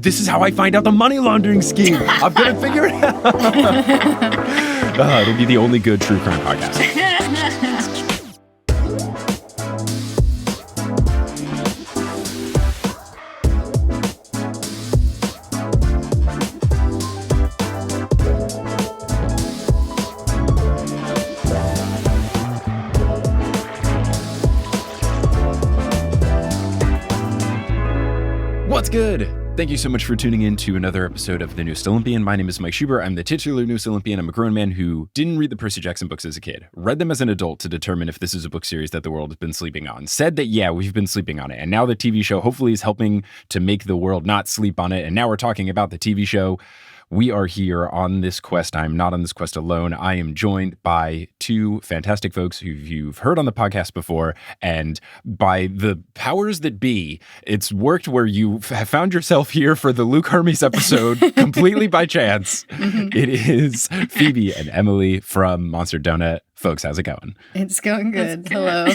This is how I find out the money laundering scheme. I'm going to figure it out. It'll be the only good true crime podcast. What's good? Thank you so much for tuning in to another episode of The Newest Olympian. My name is Mike Schubert. I'm the titular Newest Olympian. I'm a grown man who didn't read the Percy Jackson books as a kid, read them as an adult to determine if this is a book series that the world has been sleeping on, said that, yeah, we've been sleeping on it. And now the TV show hopefully is helping to make the world not sleep on it. And now we're talking about the TV show. We are here on this quest. I'm not on this quest alone. I am joined by two fantastic folks who you've heard on the podcast before. And by the powers that be, it's worked where you have found yourself here for the Luke Hermes episode completely by chance. It is Phoebe and Emily from Monster Donut. Folks, how's it going? It's going good. Hello.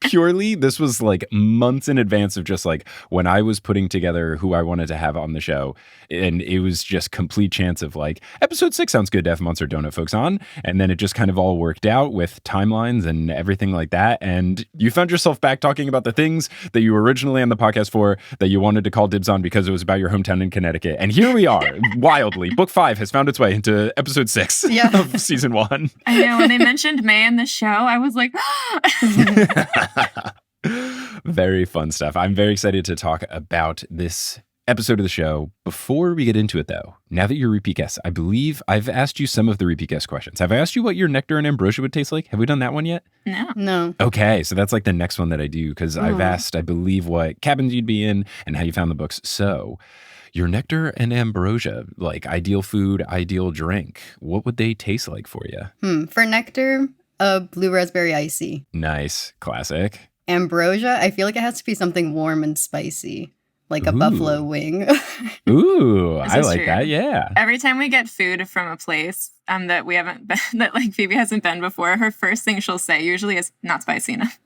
Purely, this was like months in advance of just like when I was putting together who I wanted to have on the show. And it was just complete chance of like, episode 6 sounds good to have Monster Donut folks on. And then it just kind of all worked out with timelines and everything like that. And you found yourself back talking about the things that you were originally on the podcast for that you wanted to call dibs on because it was about your hometown in Connecticut. And here we are, wildly. Book 5 has found its way into episode 6 of season 1. I know. When they mentioned May in the show, I was like, very fun stuff. I'm very excited to talk about this episode of the show. Before we get into it, though, now that you're repeat guests, I believe I've asked you some of the repeat guest questions. Have I asked you what your nectar and ambrosia would taste like? Have we done that one yet? No. Okay, so that's like the next one that I do because I've asked, I believe, what cabins you'd be in and how you found the books. So your nectar and ambrosia, like ideal food, ideal drink, what would they taste like for you? For nectar, a blue raspberry icy. Nice. Classic. Ambrosia, I feel like it has to be something warm and spicy, like a buffalo wing. Ooh, I like true. that. Yeah. every time we get food from a place that we haven't been, that like Phoebe hasn't been before, her first thing she'll say usually is not spicy enough.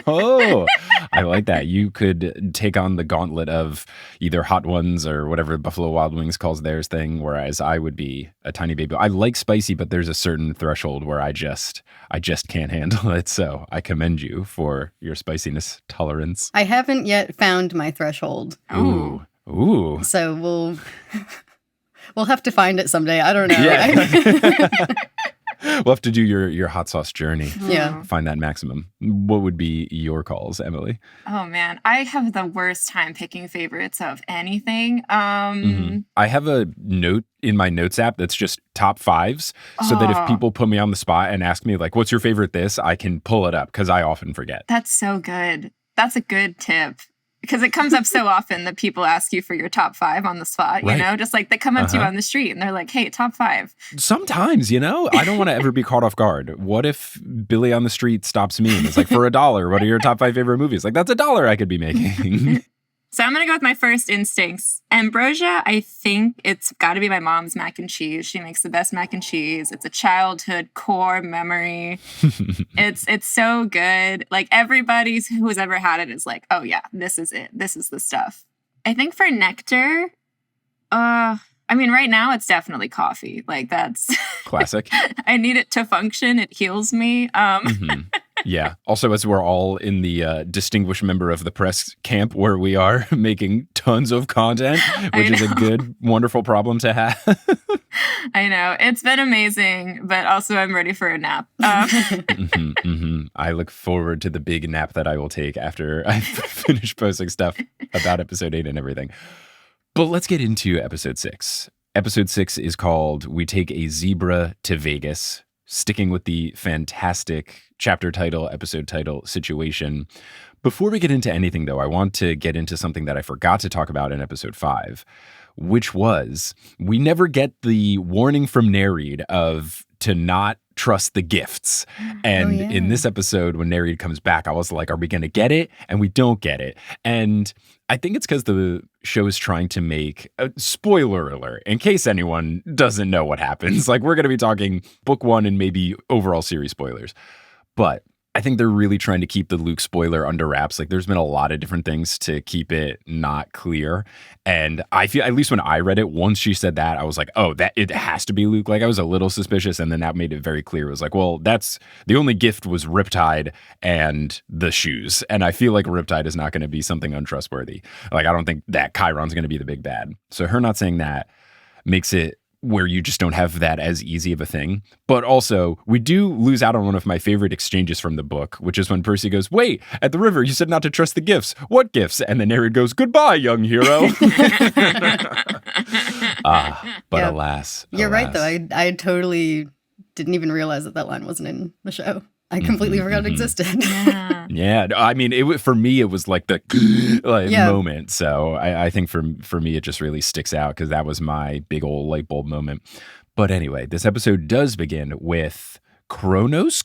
Oh, I like that. You could take on the gauntlet of either Hot Ones or whatever Buffalo Wild Wings calls theirs thing, whereas I would be a tiny baby. I like spicy, but there's a certain threshold where I just can't handle it. So I commend you for your spiciness tolerance. I haven't yet found my threshold. Ooh. So we'll have to find it someday. I don't know. Yeah. We'll have to do your hot sauce journey. Yeah. Find that maximum. What would be your calls, Emily? Oh man, I have the worst time picking favorites of anything. I have a note in my notes app that's just top 5s so that if people put me on the spot and ask me like, what's your favorite this, I can pull it up because I often forget. That's so good. That's a good tip. Because it comes up so often that people ask you for your top 5 on the spot, you know? Just like they come up to you on the street and they're like, hey, top 5. Sometimes, I don't want to ever be caught off guard. What if Billy on the street stops me and it's like, for $1, what are your top 5 favorite movies? Like, that's $1 I could be making. So I'm going to go with my first instincts. Ambrosia, I think it's got to be my mom's mac and cheese. She makes the best mac and cheese. It's a childhood core memory. It's so good. Like everybody who's ever had it is like, oh yeah, this is it. This is the stuff. I think for nectar, right now it's definitely coffee. Like that's classic. I need it to function. It heals me. Yeah. Also, as we're all in the distinguished member of the press camp where we are making tons of content, which is a good, wonderful problem to have. I know. It's been amazing, but also I'm ready for a nap. I look forward to the big nap that I will take after I finish posting stuff about episode 8 and everything. But let's get into episode 6. Episode 6 is called We Take a Zebra to Vegas. Sticking with the fantastic chapter title, episode title situation. Before we get into anything, though, I want to get into something that I forgot to talk about in episode 5, which was we never get the warning from Nereid of to not trust the gifts. And in this episode, when Nereid comes back, I was like, are we going to get it? And we don't get it. And I think it's because the show is trying to make a spoiler alert in case anyone doesn't know what happens. Like, we're going to be talking book 1 and maybe overall series spoilers. But I think they're really trying to keep the Luke spoiler under wraps. Like, there's been a lot of different things to keep it not clear. And I feel, at least when I read it, once she said that, I was like, oh, that it has to be Luke. Like, I was a little suspicious. And then that made it very clear. It was like, well, that's the only gift was Riptide and the shoes. And I feel like Riptide is not going to be something untrustworthy. Like, I don't think that Chiron's going to be the big bad. So her not saying that makes it where you just don't have that as easy of a thing. But also, we do lose out on one of my favorite exchanges from the book, which is when Percy goes, wait, at the river, you said not to trust the gifts. What gifts? And the narrator goes, goodbye, young hero. But alas. You're right, though. I totally didn't even realize that line wasn't in the show. I completely forgot it existed. Yeah. I mean, for me, it was like the moment. So I think for me, it just really sticks out because that was my big old light bulb moment. But anyway, this episode does begin with Kronos ?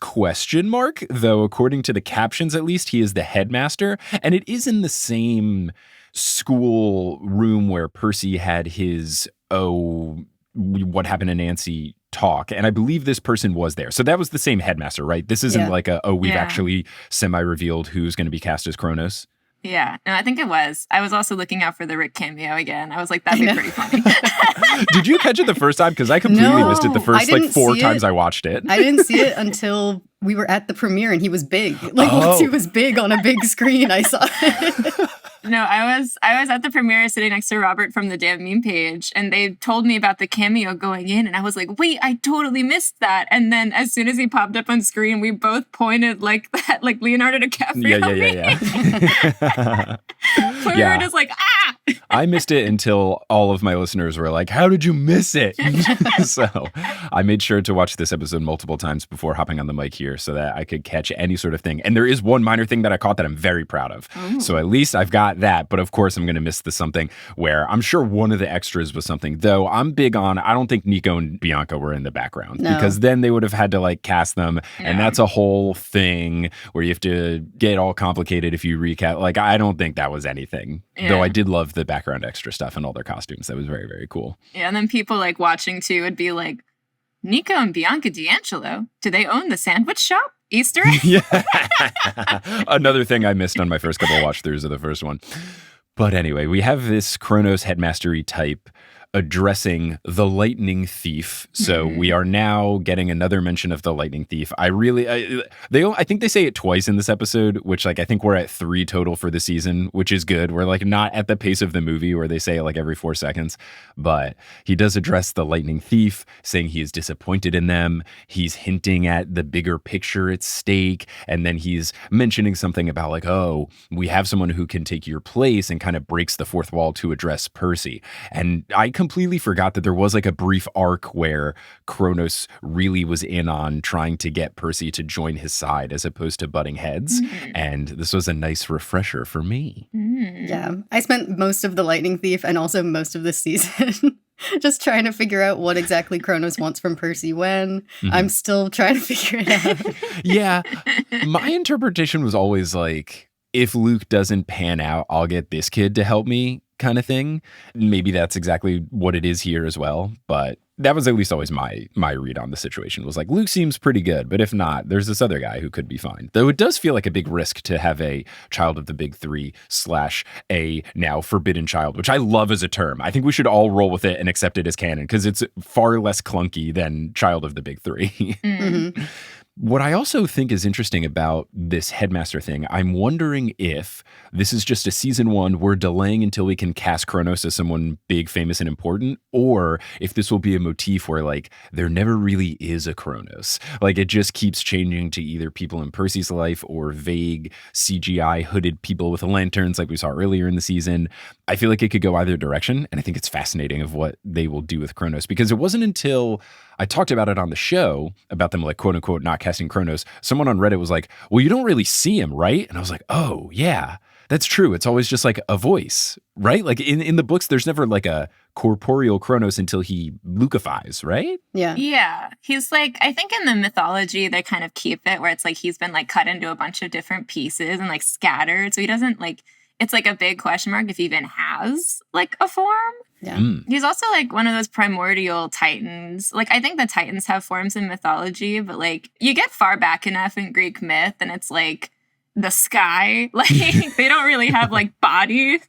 Though according to the captions, at least, he is the headmaster. And it is in the same school room where Percy had his, what happened to Nancy talk. And I believe this person was there. So that was the same headmaster, right? This isn't like we've actually semi-revealed who's going to be cast as Kronos. Yeah, no, I think it was. I was also looking out for the Rick cameo again. I was like, that'd be pretty funny. Did you catch it the first time? Because I completely missed it the first 4 times I watched it. I didn't see it until we were at the premiere and he was big. Once he was big on a big screen, I saw it. No, I was at the premiere sitting next to Robert from the Damn Meme page, and they told me about the cameo going in, and I was like, wait, I totally missed that. And then as soon as he popped up on screen, we both pointed like that, like Leonardo DiCaprio. Yeah. We were just like, ah! I missed it until all of my listeners were like, how did you miss it? So I made sure to watch this episode multiple times before hopping on the mic here so that I could catch any sort of thing. And there is one minor thing that I caught that I'm very proud of. Ooh. So at least I've got that. But of course, I'm going to miss the something where I'm sure one of the extras was something, though I'm big on, I don't think Nico and Bianca were in the background because then they would have had to like cast them. Yeah. And that's a whole thing where you have to get all complicated if you recap. Like, I don't think that was anything, though I did love the background extra stuff and all their costumes. That was very, very cool. Yeah. And then people like watching too would be like, Nico and Bianca D'Angelo, do they own the sandwich shop? Easter egg? Yeah. Another thing I missed on my first couple of watch throughs of the first one. But anyway, we have this Kronos headmastery type addressing the lightning thief. So we are now getting another mention of the lightning thief. I think they say it twice in this episode, which like I think we're at 3 total for the season, which is good. We're like not at the pace of the movie where they say it like every 4 seconds, but he does address the lightning thief, saying he is disappointed in them. He's hinting at the bigger picture at stake, and then he's mentioning something about like, oh, we have someone who can take your place, and kind of breaks the fourth wall to address Percy. And I completely forgot that there was like a brief arc where Kronos really was in on trying to get Percy to join his side as opposed to butting heads. And this was a nice refresher for me. Yeah, I spent most of the Lightning Thief and also most of this season just trying to figure out what exactly Kronos wants from Percy when. I'm still trying to figure it out. Yeah, my interpretation was always like, if Luke doesn't pan out, I'll get this kid to help me, kind of thing. Maybe that's exactly what it is here as well, but that was at least always my read on the situation. Was like, Luke seems pretty good, but if not, there's this other guy who could be fine. Though it does feel like a big risk to have a child of the big 3 / a now forbidden child, which I love as a term. I think we should all roll with it and accept it as canon because it's far less clunky than child of the big 3. What I also think is interesting about this headmaster thing, I'm wondering if this is just a season 1, we're delaying until we can cast Kronos as someone big, famous, and important, or if this will be a motif where like there never really is a Kronos. Like it just keeps changing to either people in Percy's life or vague CGI hooded people with lanterns like we saw earlier in the season. I feel like it could go either direction, and I think it's fascinating of what they will do with Kronos, because it wasn't until I talked about it on the show, about them like quote unquote not casting Kronos, someone on Reddit was like, well, you don't really see him, right? And I was like, oh yeah, that's true. It's always just like a voice, right? Like in the books, there's never like a corporeal Kronos until he Lucifies, right? Yeah. Yeah. He's like, I think in the mythology, they kind of keep it where it's like he's been like cut into a bunch of different pieces and like scattered. So he doesn't like, it's like a big question mark if he even has like a form. Yeah. He's also like one of those primordial titans. Like, I think the titans have forms in mythology, but like you get far back enough in Greek myth and it's like the sky. Like they don't really have like bodies.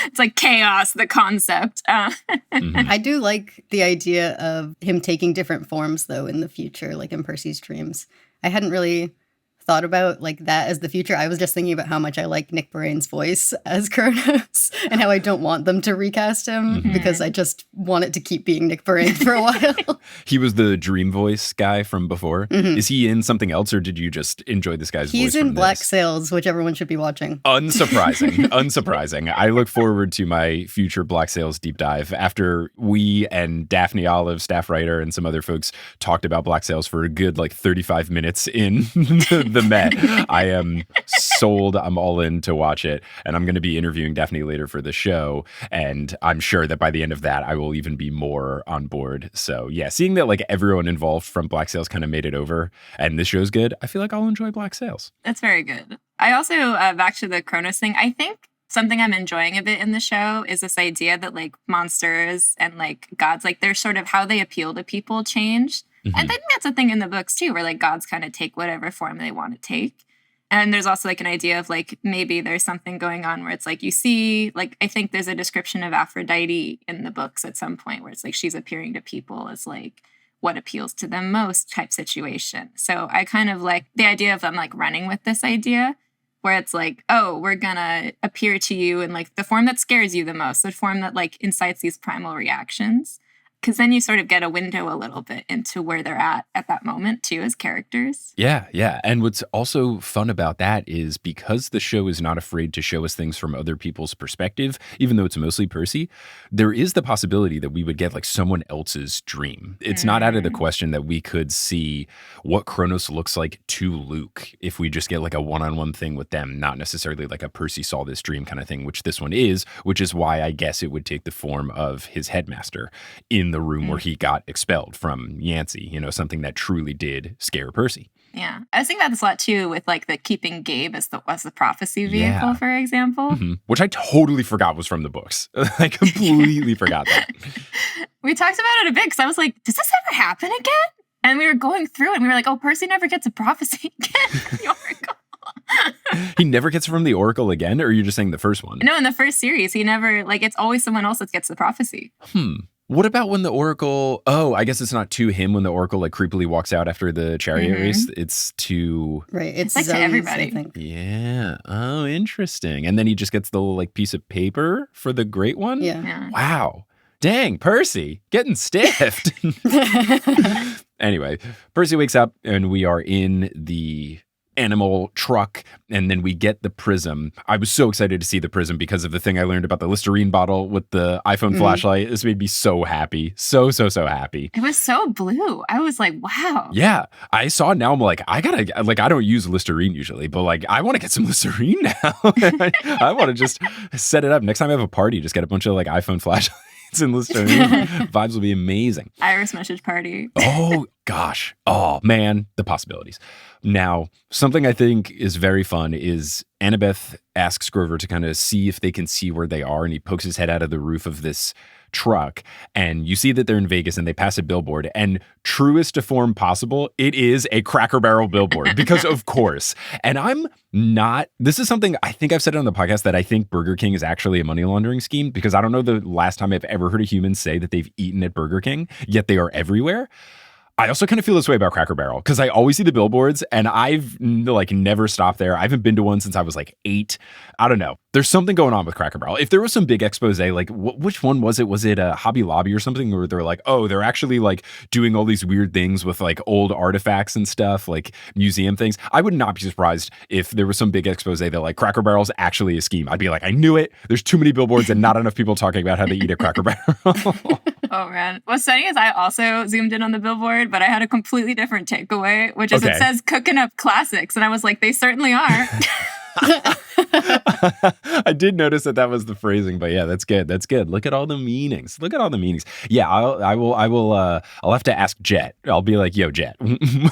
It's like chaos, the concept. I do like the idea of him taking different forms, though, in the future, like in Percy's dreams. I hadn't really thought about like that as the future. I was just thinking about how much I like Nick Borain's voice as Kronos and how I don't want them to recast him because I just want it to keep being Nick Borain for a while. He was the dream voice guy from before. Is he in something else, or did you just enjoy this guy's voice? He's in from Black this? Sails, which everyone should be watching. Unsurprising. I look forward to my future Black Sails deep dive after we and Daphne Olive, staff writer, and some other folks talked about Black Sails for a good like 35 minutes in the Met. I am sold. I'm all in to watch it. And I'm going to be interviewing Daphne later for the show. And I'm sure that by the end of that, I will even be more on board. So yeah, seeing that like everyone involved from Black Sails kind of made it over and this show's good, I feel like I'll enjoy Black Sails. That's very good. I also, back to the Kronos thing, I think something I'm enjoying a bit in the show is this idea that like monsters and like gods, like they're sort of how they appeal to people change. And I think that's a thing in the books too, where like gods kind of take whatever form they want to take. And there's also like an idea of like maybe there's something going on where it's like you see, like I think there's a description of Aphrodite in the books at some point where it's like she's appearing to people as like what appeals to them most type situation. So I kind of like the idea of them like running with this idea where it's like, oh, we're gonna appear to you in like the form that scares you the most, the form that like incites these primal reactions. Because then you sort of get a window a little bit into where they're at that moment, too, as characters. Yeah. And what's also fun about that is because the show is not afraid to show us things from other people's perspective, even though it's mostly Percy, there is the possibility that we would get like someone else's dream. It's not out of the question that we could see what Kronos looks like to Luke if we just get like a one-on-one thing with them, not necessarily like a Percy saw this dream kind of thing, which this one is, which is why I guess it would take the form of his headmaster in the room where he got expelled from Yancey, you know, something that truly did scare Percy. Yeah. I was thinking about this a lot too with like the keeping Gabe as the prophecy vehicle, for example. Which I totally forgot was from the books. I completely forgot that. We talked about it a bit because I was like, does this ever happen again? And we were going through it and we were like, oh, Percy never gets a prophecy again from the Oracle. He never gets it from the Oracle again? Or are you just saying the first one? No, in the first series, he never, like, it's always someone else that gets the prophecy. What about when the Oracle, I guess it's not to him when the Oracle like creepily walks out after the chariot race. It's to... Right, it's like Zoe's, to everybody. I think. Yeah. Oh, interesting. And then he just gets the little like piece of paper for the great one? Yeah. Wow. Dang, Percy, getting stiffed. Anyway, Percy wakes up and we are in the animal truck, and then we get the prism. I was so excited to see the prism because of the thing I learned about the Listerine bottle with the iPhone flashlight. This made me so happy. So happy. It was so blue. I was like, wow. Yeah. I saw it now. I'm like, I don't use Listerine usually, but like, I want to get some Listerine now. I want to just set it up. Next time I have a party, just get a bunch of like iPhone flashlights and Listerine. Vibes will be amazing. Iris message party. Oh, gosh. Oh, man. The possibilities. Now, something I think is very fun is Annabeth asks Grover to kind of see if they can see where they are, and he pokes his head out of the roof of this truck, and you see that they're in Vegas and they pass a billboard, and truest to form possible, it is a Cracker Barrel billboard because of course. And this is something I think I've said on the podcast that I think Burger King is actually a money laundering scheme because I don't know the last time I've ever heard a human say that they've eaten at Burger King, yet they are everywhere. I also kind of feel this way about Cracker Barrel because I always see the billboards and I've like never stopped there. I haven't been to one since I was like 8. I don't know. There's something going on with Cracker Barrel. If there was some big expose, like which one was it? Was it a Hobby Lobby or something where they're like, oh, they're actually like doing all these weird things with like old artifacts and stuff, like museum things. I would not be surprised if there was some big expose that like Cracker Barrel's actually a scheme. I'd be like, I knew it. There's too many billboards and not enough people talking about how they eat at Cracker Barrel. Oh, man. What's funny is I also zoomed in on the billboard, but I had a completely different takeaway, which is It says cooking up classics. And I was like, they certainly are. I did notice that was the phrasing, but yeah, that's good. That's good. Look at all the meanings. Yeah, I'll have to ask Jet. I'll be like, yo, Jet,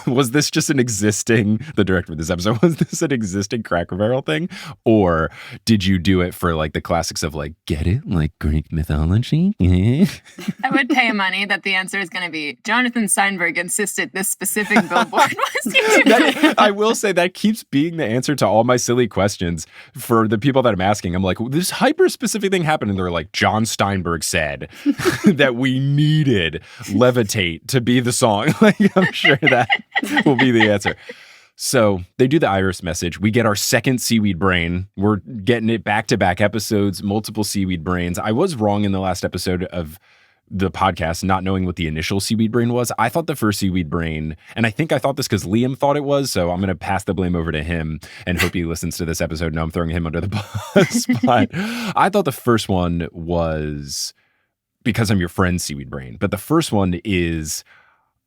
was this just the director of this episode, was this an existing Cracker Barrel thing? Or did you do it for like the classics of like, get it? Like Greek mythology? I would pay money that the answer is going to be Jonathan Steinberg insisted this specific billboard was used. I will say that keeps being the answer to all my silly questions for the people that I'm asking. I'm like, this hyper specific thing happened. And they're like, John Steinberg said that we needed Levitate to be the song. Like, I'm sure that will be the answer. So they do the iris message. We get our second seaweed brain. We're getting it back-to-back episodes, multiple seaweed brains. I was wrong in the last episode of the podcast, not knowing what the initial seaweed brain was. I thought the first seaweed brain, and I think I thought this because Liam thought it was, so I'm going to pass the blame over to him and hope he listens to this episode. No, I'm throwing him under the bus. But I thought the first one was because I'm your friend, seaweed brain. But the first one is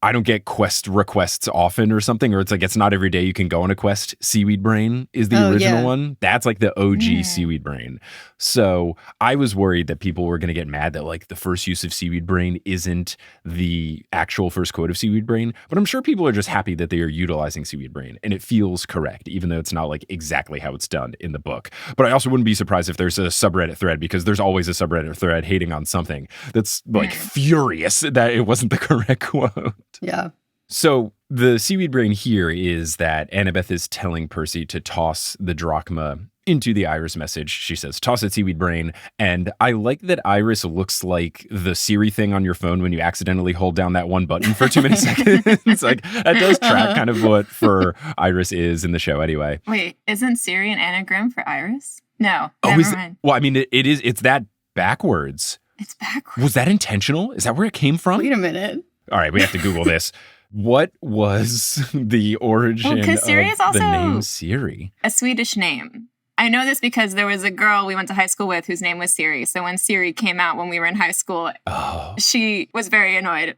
I don't get quest requests often or something, or it's like it's not every day you can go on a quest. Seaweed brain is the original one. That's like the OG seaweed brain. So I was worried that people were going to get mad that like the first use of seaweed brain isn't the actual first quote of seaweed brain. But I'm sure people are just happy that they are utilizing seaweed brain, and it feels correct, even though it's not like exactly how it's done in the book. But I also wouldn't be surprised if there's a subreddit thread, because there's always a subreddit thread hating on something that's like furious that it wasn't the correct quote. Yeah. So the seaweed brain here is that Annabeth is telling Percy to toss the drachma into the iris message. She says, toss it, seaweed brain. And I like that iris looks like the Siri thing on your phone when you accidentally hold down that one button for too many seconds. Like that does track kind of what for iris is in the show anyway. Wait, isn't Siri an anagram for iris? No, never mind. Well, I mean, it's that backwards. It's backwards. Was that intentional? Is that where it came from? Wait a minute. All right, we have to Google this. What was the origin of the name Siri? A Swedish name. I know this because there was a girl we went to high school with whose name was Siri. So when Siri came out when we were in high school, she was very annoyed.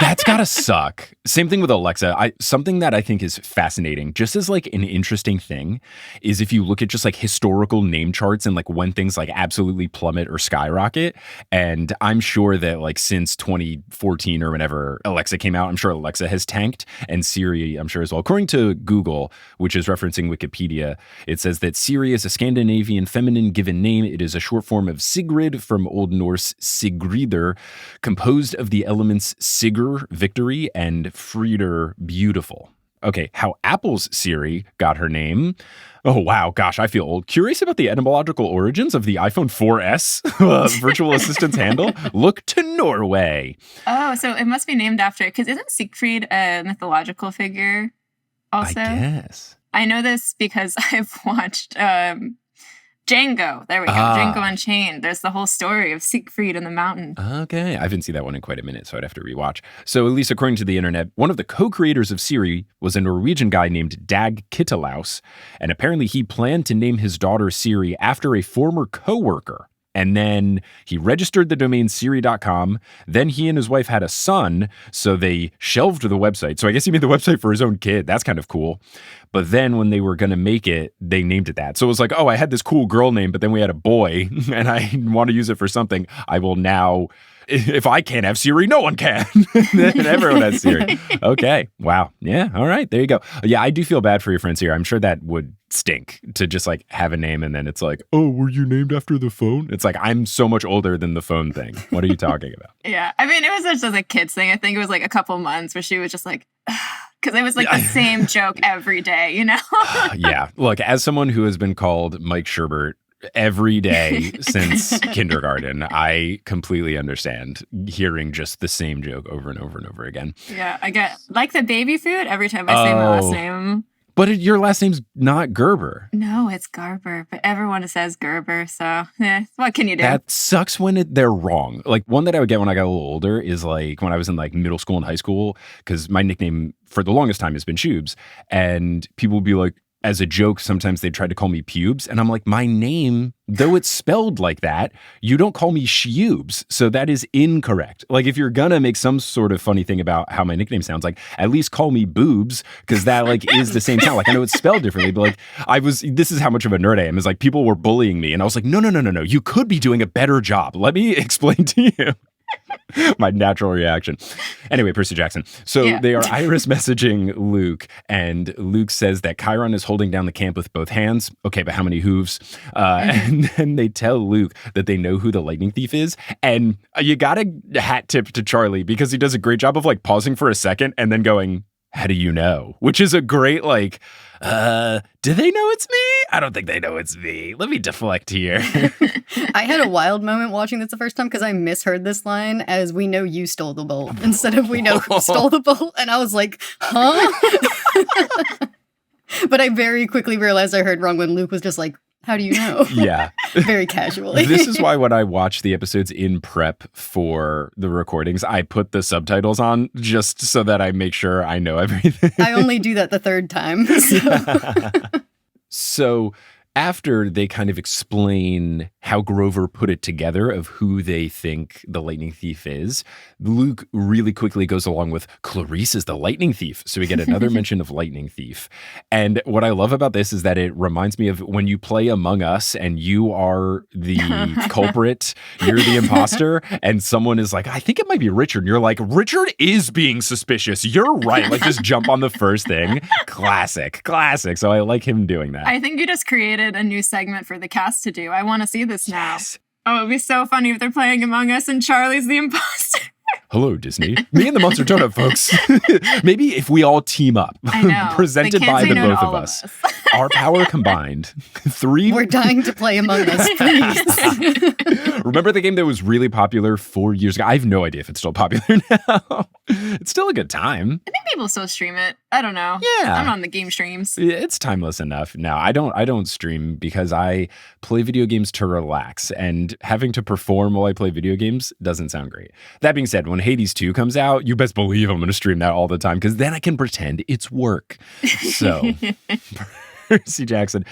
That's gotta suck. Same thing with Alexa. Something that I think is fascinating, just as like an interesting thing, is if you look at just like historical name charts and like when things like absolutely plummet or skyrocket. And I'm sure that like since 2014 or whenever Alexa came out, I'm sure Alexa has tanked, and Siri, I'm sure as well. According to Google, which is referencing Wikipedia, it says that Siri is a Scandinavian feminine given name. It is a short form of Sigrid from Old Norse Sigrider, composed of the elements Sigr, victory, and Frieder, beautiful. Okay, how Apple's Siri got her name. Oh, wow. Gosh, I feel old. Curious about the etymological origins of the iPhone 4S virtual assistant's handle? Look to Norway. Oh, so it must be named after, because isn't Sigfried a mythological figure also? I guess. I know this because I've watched Django. There we go. Django Unchained. There's the whole story of Sigfried in the mountain. Okay. I haven't seen that one in quite a minute, so I'd have to rewatch. So at least according to the internet, one of the co-creators of Siri was a Norwegian guy named Dag Kittelaus, and apparently he planned to name his daughter Siri after a former co-worker. And then he registered the domain Siri.com. Then he and his wife had a son, so they shelved the website. So I guess he made the website for his own kid. That's kind of cool. But then when they were going to make it, they named it that. So it was like, oh, I had this cool girl name, but then we had a boy, and I want to use it for something. I will now, if I can't have Siri, no one can. And everyone has Siri. Okay. Wow. Yeah. All right. There you go. Yeah, I do feel bad for your friends here. I'm sure that would stink to just like have a name and then it's like, oh, were you named after the phone? It's like, I'm so much older than the phone thing. What are you talking about? Yeah. I mean, it was just a kid's thing. I think it was like a couple months where she was just like, because it was like the same joke every day, you know? Yeah. Look, as someone who has been called Mike Schubert every day since kindergarten, I completely understand hearing just the same joke over and over and over again. Yeah. I get like the baby food every time I say my last name. But your last name's not Garber. No, it's Garber, but everyone says Garber, so what can you do? That sucks when they're wrong. Like one that I would get when I got a little older is like when I was in like middle school and high school, because my nickname for the longest time has been Shubes, and people would be like, as a joke, sometimes they tried to call me Pubes. And I'm like, my name, though it's spelled like that, you don't call me Shubes. So that is incorrect. Like, if you're gonna make some sort of funny thing about how my nickname sounds, like, at least call me Boobs, because that like is the same sound. Like, I know it's spelled differently, but like, this is how much of a nerd I am, is like, people were bullying me. And I was like, no. You could be doing a better job. Let me explain to you. My natural reaction. Anyway, Percy Jackson. So they are Iris messaging Luke, and Luke says that Chiron is holding down the camp with both hands. Okay, but how many hooves? And then they tell Luke that they know who the lightning thief is. And you got to hat tip to Charlie, because he does a great job of like pausing for a second and then going, how do you know? Which is a great like, do they know it's me? I don't think they know it's me. Let me deflect here. I had a wild moment watching this the first time because I misheard this line as we know you stole the bolt instead of we know who stole the bolt. And I was like, huh? But I very quickly realized I heard wrong when Luke was just like, how do you know? Yeah. Very casually. This is why when I watch the episodes in prep for the recordings, I put the subtitles on just so that I make sure I know everything. I only do that the third time. So after they kind of explain how Grover put it together of who they think the lightning thief is, Luke really quickly goes along with Clarice is the lightning thief. So we get another mention of lightning thief. And what I love about this is that it reminds me of when you play Among Us and you are the culprit, you're the imposter, and someone is like, I think it might be Richard. And you're like, Richard is being suspicious. You're right. Like, just jump on the first thing. Classic. So I like him doing that. I think you just created a new segment for the cast to do. I want to see this now. Yes. Oh, it'd be so funny if they're playing Among Us and Charlie's the imposter. Hello, Disney. Me and the Monster Donut folks. Maybe if we all team up. I know. Presented by the both of us. Our power combined. 3. We're dying to play Among Us, please. Remember the game that was really popular 4 years ago? I have no idea if it's still popular now. It's still a good time. I think people still stream it. I don't know. Yeah. I'm on the game streams. It's timeless enough. No, I don't stream because I play video games to relax, and having to perform while I play video games doesn't sound great. That being said, when Hades 2 comes out, you best believe I'm going to stream that all the time, because then I can pretend it's work. So... Percy Jackson.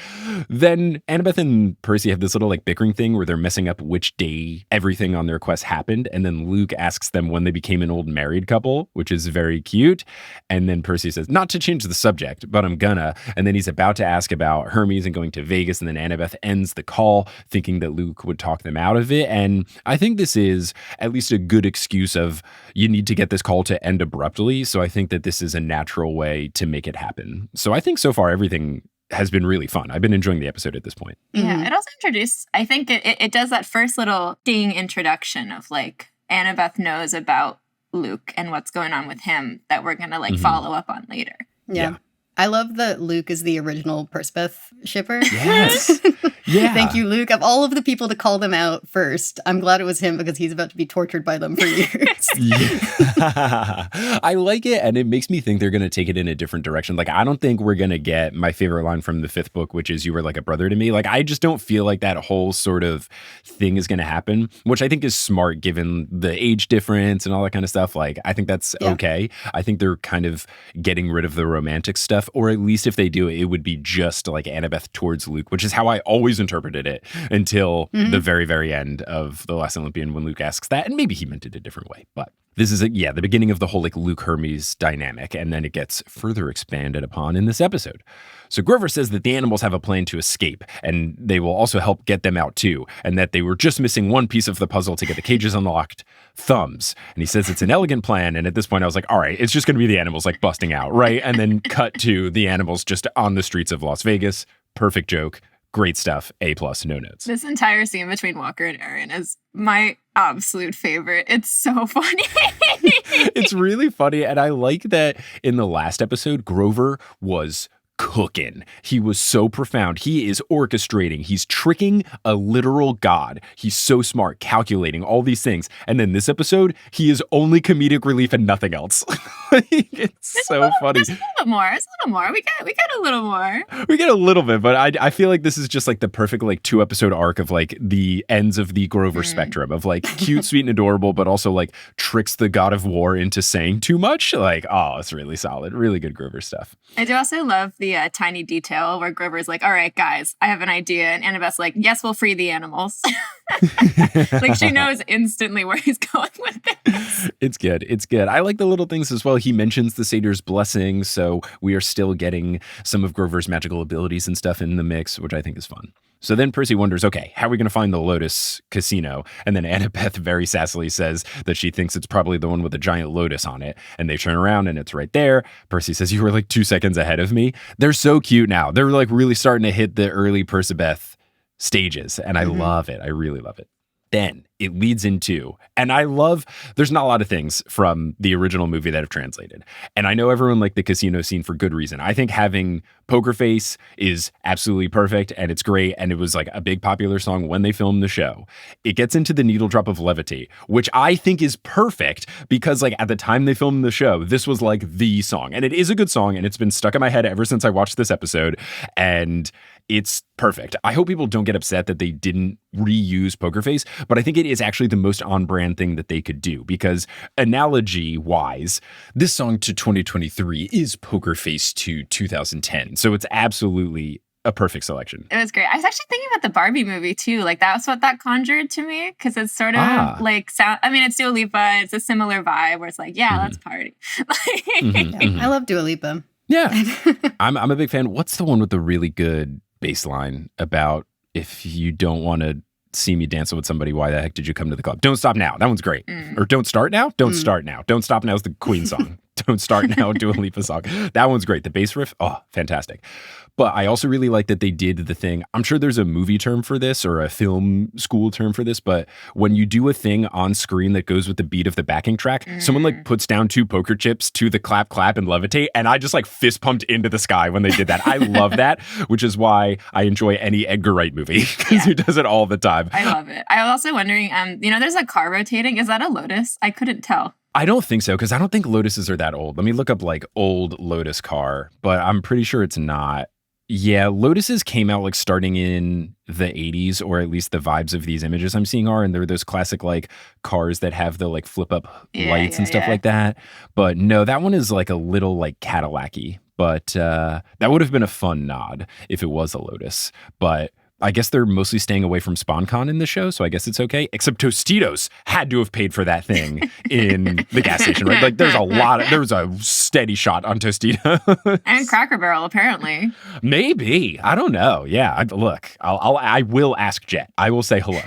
Then Annabeth and Percy have this little like bickering thing where they're messing up which day everything on their quest happened. And then Luke asks them when they became an old married couple, which is very cute. And then Percy says, not to change the subject, but I'm gonna. And then he's about to ask about Hermes and going to Vegas. And then Annabeth ends the call thinking that Luke would talk them out of it. And I think this is at least a good excuse of you need to get this call to end abruptly. So I think that this is a natural way to make it happen. So I think so far everything has been really fun. I've been enjoying the episode at this point. Yeah, it also introduced, I think it does that first little ding introduction of like, Annabeth knows about Luke and what's going on with him that we're going to like follow up on later. Yeah. I love that Luke is the original Percabeth shipper. Yes. Yeah. Thank you, Luke. Of all of the people to call them out first, I'm glad it was him because he's about to be tortured by them for years. Yeah. I like it, and it makes me think they're going to take it in a different direction. Like, I don't think we're going to get my favorite line from the 5th book, which is you were like a brother to me. Like, I just don't feel like that whole sort of thing is going to happen, which I think is smart given the age difference and all that kind of stuff. Like, I think that's okay. I think they're kind of getting rid of the romantic stuff, or at least if they do, it would be just like Annabeth towards Luke, which is how I always interpreted it until the very, very end of The Last Olympian when Luke asks that. And maybe he meant it a different way, but this is, the beginning of the whole like Luke Hermes dynamic, and then it gets further expanded upon in this episode. So Grover says that the animals have a plan to escape, and they will also help get them out too, and that they were just missing one piece of the puzzle to get the cages unlocked, thumbs. And he says it's an elegant plan, and at this point I was like, all right, it's just going to be the animals like busting out, right? And then cut to the animals just on the streets of Las Vegas. Perfect joke. Great stuff. A+, no notes. This entire scene between Walker and Aaron is my absolute favorite. It's so funny. It's really funny. And I like that in the last episode, Grover was cooking. He was so profound. He is orchestrating. He's tricking a literal god. He's so smart, calculating all these things. And then this episode, he is only comedic relief and nothing else. It's so funny. There's a little bit more. There's a little more. We got a little more. We get a little bit, but I feel like this is just like the perfect like 2-episode arc of like the ends of the Grover spectrum of like cute, sweet, and adorable, but also like tricks the god of war into saying too much. Like, oh, it's really solid. Really good Grover stuff. I do also love the the tiny detail where Grover's like, all right, guys, I have an idea. And Annabeth's like, yes, we'll free the animals. Like she knows instantly where he's going with this. It's good. It's good. I like the little things as well. He mentions the satyr's blessing, so we are still getting some of Grover's magical abilities and stuff in the mix, which I think is fun. So then Percy wonders, okay, how are we going to find the Lotus Casino? And then Annabeth very sassily says that she thinks it's probably the one with a giant lotus on it. And they turn around and it's right there. Percy says, you were like 2 seconds ahead of me. They're so cute now. They're like really starting to hit the early Percabeth stages. And I love it. I really love it. Then it leads into, and I love, there's not a lot of things from the original movie that have translated. And I know everyone liked the casino scene for good reason. I think having Poker Face is absolutely perfect and it's great. And it was like a big popular song when they filmed the show. It gets into the needle drop of Levitate, which I think is perfect because like at the time they filmed the show, this was like the song. And it is a good song and it's been stuck in my head ever since I watched this episode. And it's perfect. I hope people don't get upset that they didn't reuse Poker Face, but I think it is actually the most on-brand thing that they could do because analogy-wise, this song to 2023 is Poker Face to 2010. So it's absolutely a perfect selection. It was great. I was actually thinking about the Barbie movie too. Like that's what that conjured to me because it's sort of like sound. I mean, it's Dua Lipa. It's a similar vibe where it's like, yeah, let's party. I love Dua Lipa. Yeah, I'm a big fan. What's the one with the really good bass line about if you don't want to see me dancing with somebody, why the heck did you come to the club? Don't Stop Now. That one's great. Or Don't Start Now? Don't Start Now. Don't Stop Now is the Queen song. Don't Start Now, Dua Lipa song. That one's great. The bass riff, oh, fantastic. But I also really like that they did the thing. I'm sure there's a movie term for this or a film school term for this, but when you do a thing on screen that goes with the beat of the backing track, someone like puts down 2 poker chips to the clap, clap, and levitate. And I just like fist pumped into the sky when they did that. I love that, which is why I enjoy any Edgar Wright movie because he does it all the time. I love it. I was also wondering, there's a car rotating. Is that a lotus? I couldn't tell. I don't think so, because I don't think Lotuses are that old. Let me look up like old Lotus car, but I'm pretty sure it's not. Yeah, Lotuses came out like starting in the 80s, or at least the vibes of these images I'm seeing are, and they're those classic like cars that have the like flip up lights and stuff like that. But no, that one is like a little like Cadillac-y, but that would have been a fun nod if it was a Lotus. But I guess they're mostly staying away from SpawnCon in the show, so I guess it's okay. Except Tostitos had to have paid for that thing in the gas station, right? Like, there's a steady shot on Tostitos. And Cracker Barrel, apparently. Maybe. I don't know. Yeah, I will ask Jet. I will say hello.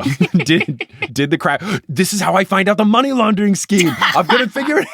Did the crack? This is how I find out the money laundering scheme. I'm going to figure it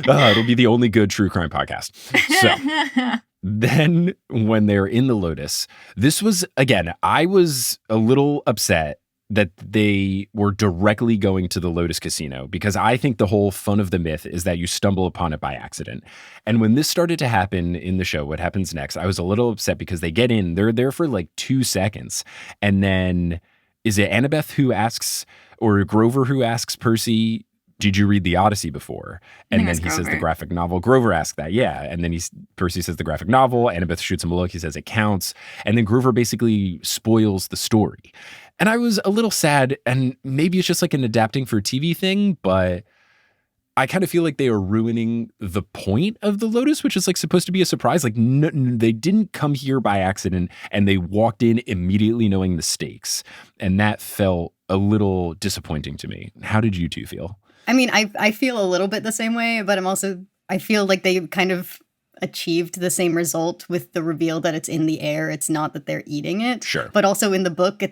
out. It'll be the only good true crime podcast. So. Then when they're in the Lotus, this was, again, I was a little upset that they were directly going to the Lotus Casino because I think the whole fun of the myth is that you stumble upon it by accident. And when this started to happen in the show, what happens next, I was a little upset because they get in, they're there for like 2 seconds. And then is it Annabeth who asks, or Grover who asks Percy, did you read the Odyssey before? And then he says the graphic novel. Grover asked that, yeah. And then Percy says the graphic novel. Annabeth shoots him a look. He says it counts. And then Grover basically spoils the story. And I was a little sad, and maybe it's just like an adapting for TV thing, but I kind of feel like they are ruining the point of the Lotus, which is like supposed to be a surprise. Like they didn't come here by accident, and they walked in immediately knowing the stakes. And that felt a little disappointing to me. How did you two feel? I mean, I feel a little bit the same way, but I feel like they kind of achieved the same result with the reveal that it's in the air. It's not that they're eating it. Sure. But also in the book, I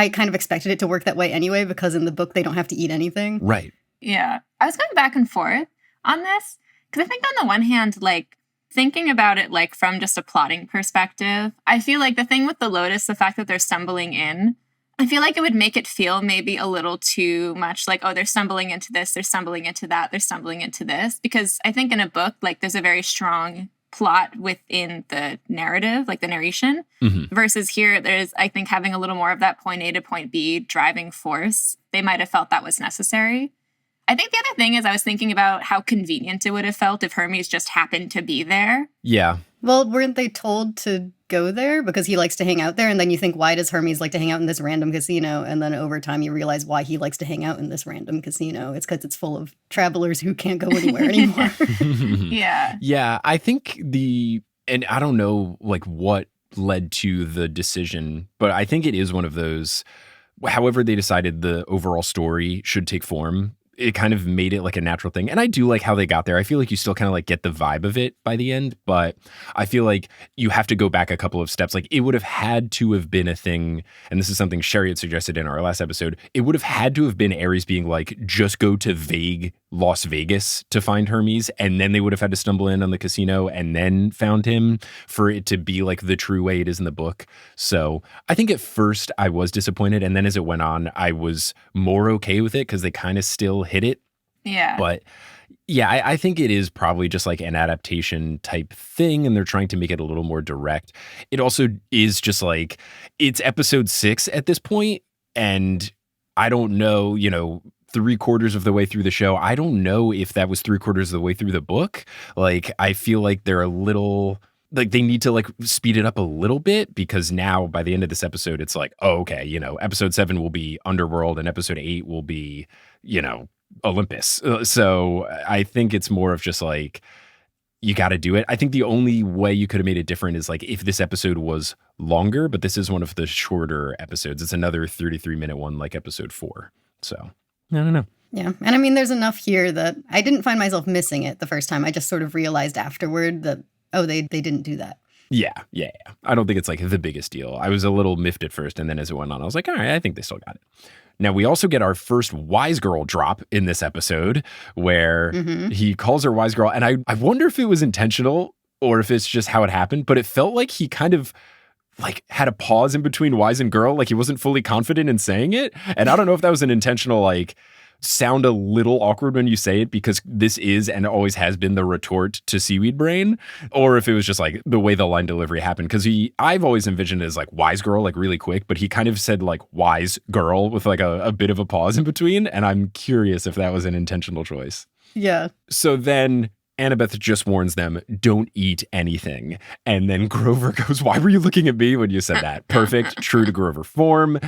kind of expected it to work that way anyway, because in the book, they don't have to eat anything. Right. Yeah. I was going back and forth on this, because I think on the one hand, like, thinking about it like from just a plotting perspective, I feel like the thing with the Lotus, the fact that they're stumbling in, I feel like it would make it feel maybe a little too much like, oh, they're stumbling into this, they're stumbling into that, they're stumbling into this. Because I think in a book, like, there's a very strong plot within the narrative, like the narration, versus here, there's, I think, having a little more of that point A to point B driving force. They might have felt that was necessary. I think the other thing is I was thinking about how convenient it would have felt if Hermes just happened to be there. Yeah. Well, weren't they told to go there because he likes to hang out there? And then you think, why does Hermes like to hang out in this random casino? And then over time you realize why he likes to hang out in this random casino. It's because it's full of travelers who can't go anywhere anymore. Yeah. Yeah, I think and I don't know like what led to the decision, but I think it is one of those, however they decided the overall story should take form, it kind of made it like a natural thing. And I do like how they got there. I feel like you still kind of like get the vibe of it by the end, but I feel like you have to go back a couple of steps. Like it would have had to have been a thing. And this is something Sherry had suggested in our last episode. It would have had to have been Ares being like, just go to vague Las Vegas to find Hermes. And then they would have had to stumble in on the casino and then found him for it to be like the true way it is in the book. So I think at first I was disappointed. And then as it went on, I was more okay with it because they kind of still hit it. Yeah. But yeah, I think it is probably just like an adaptation type thing, and they're trying to make it a little more direct. It also is just like, it's episode 6 at this point, and I don't know, 3/4 of the way through the show, I don't know if that was 3/4 of the way through the book. Like, I feel like they're a little, like they need to like speed it up a little bit, because now by the end of this episode, it's like, oh, okay, episode 7 will be Underworld and episode 8 will be, Olympus. So I think it's more of just like, you got to do it. I think the only way you could have made it different is like if this episode was longer, but this is one of the shorter episodes. It's another 33-minute one like episode 4. So I don't know. Yeah. And I mean, there's enough here that I didn't find myself missing it the first time. I just sort of realized afterward that, oh, they didn't do that. Yeah. I don't think it's like the biggest deal. I was a little miffed at first, and then as it went on, I was like, all right, I think they still got it. Now, we also get our first wise girl drop in this episode where he calls her wise girl. And I wonder if it was intentional or if it's just how it happened, but it felt like he kind of like had a pause in between wise and girl. Like he wasn't fully confident in saying it. And I don't know if that was an intentional, like, sound a little awkward when you say it because this is and always has been the retort to Seaweed Brain, or if it was just like the way the line delivery happened. Because I've always envisioned it as like wise girl, like really quick, but he kind of said like wise girl with like a bit of a pause in between. And I'm curious if that was an intentional choice. Yeah. So then Annabeth just warns them, don't eat anything. And then Grover goes, why were you looking at me when you said that? Perfect. True to Grover form.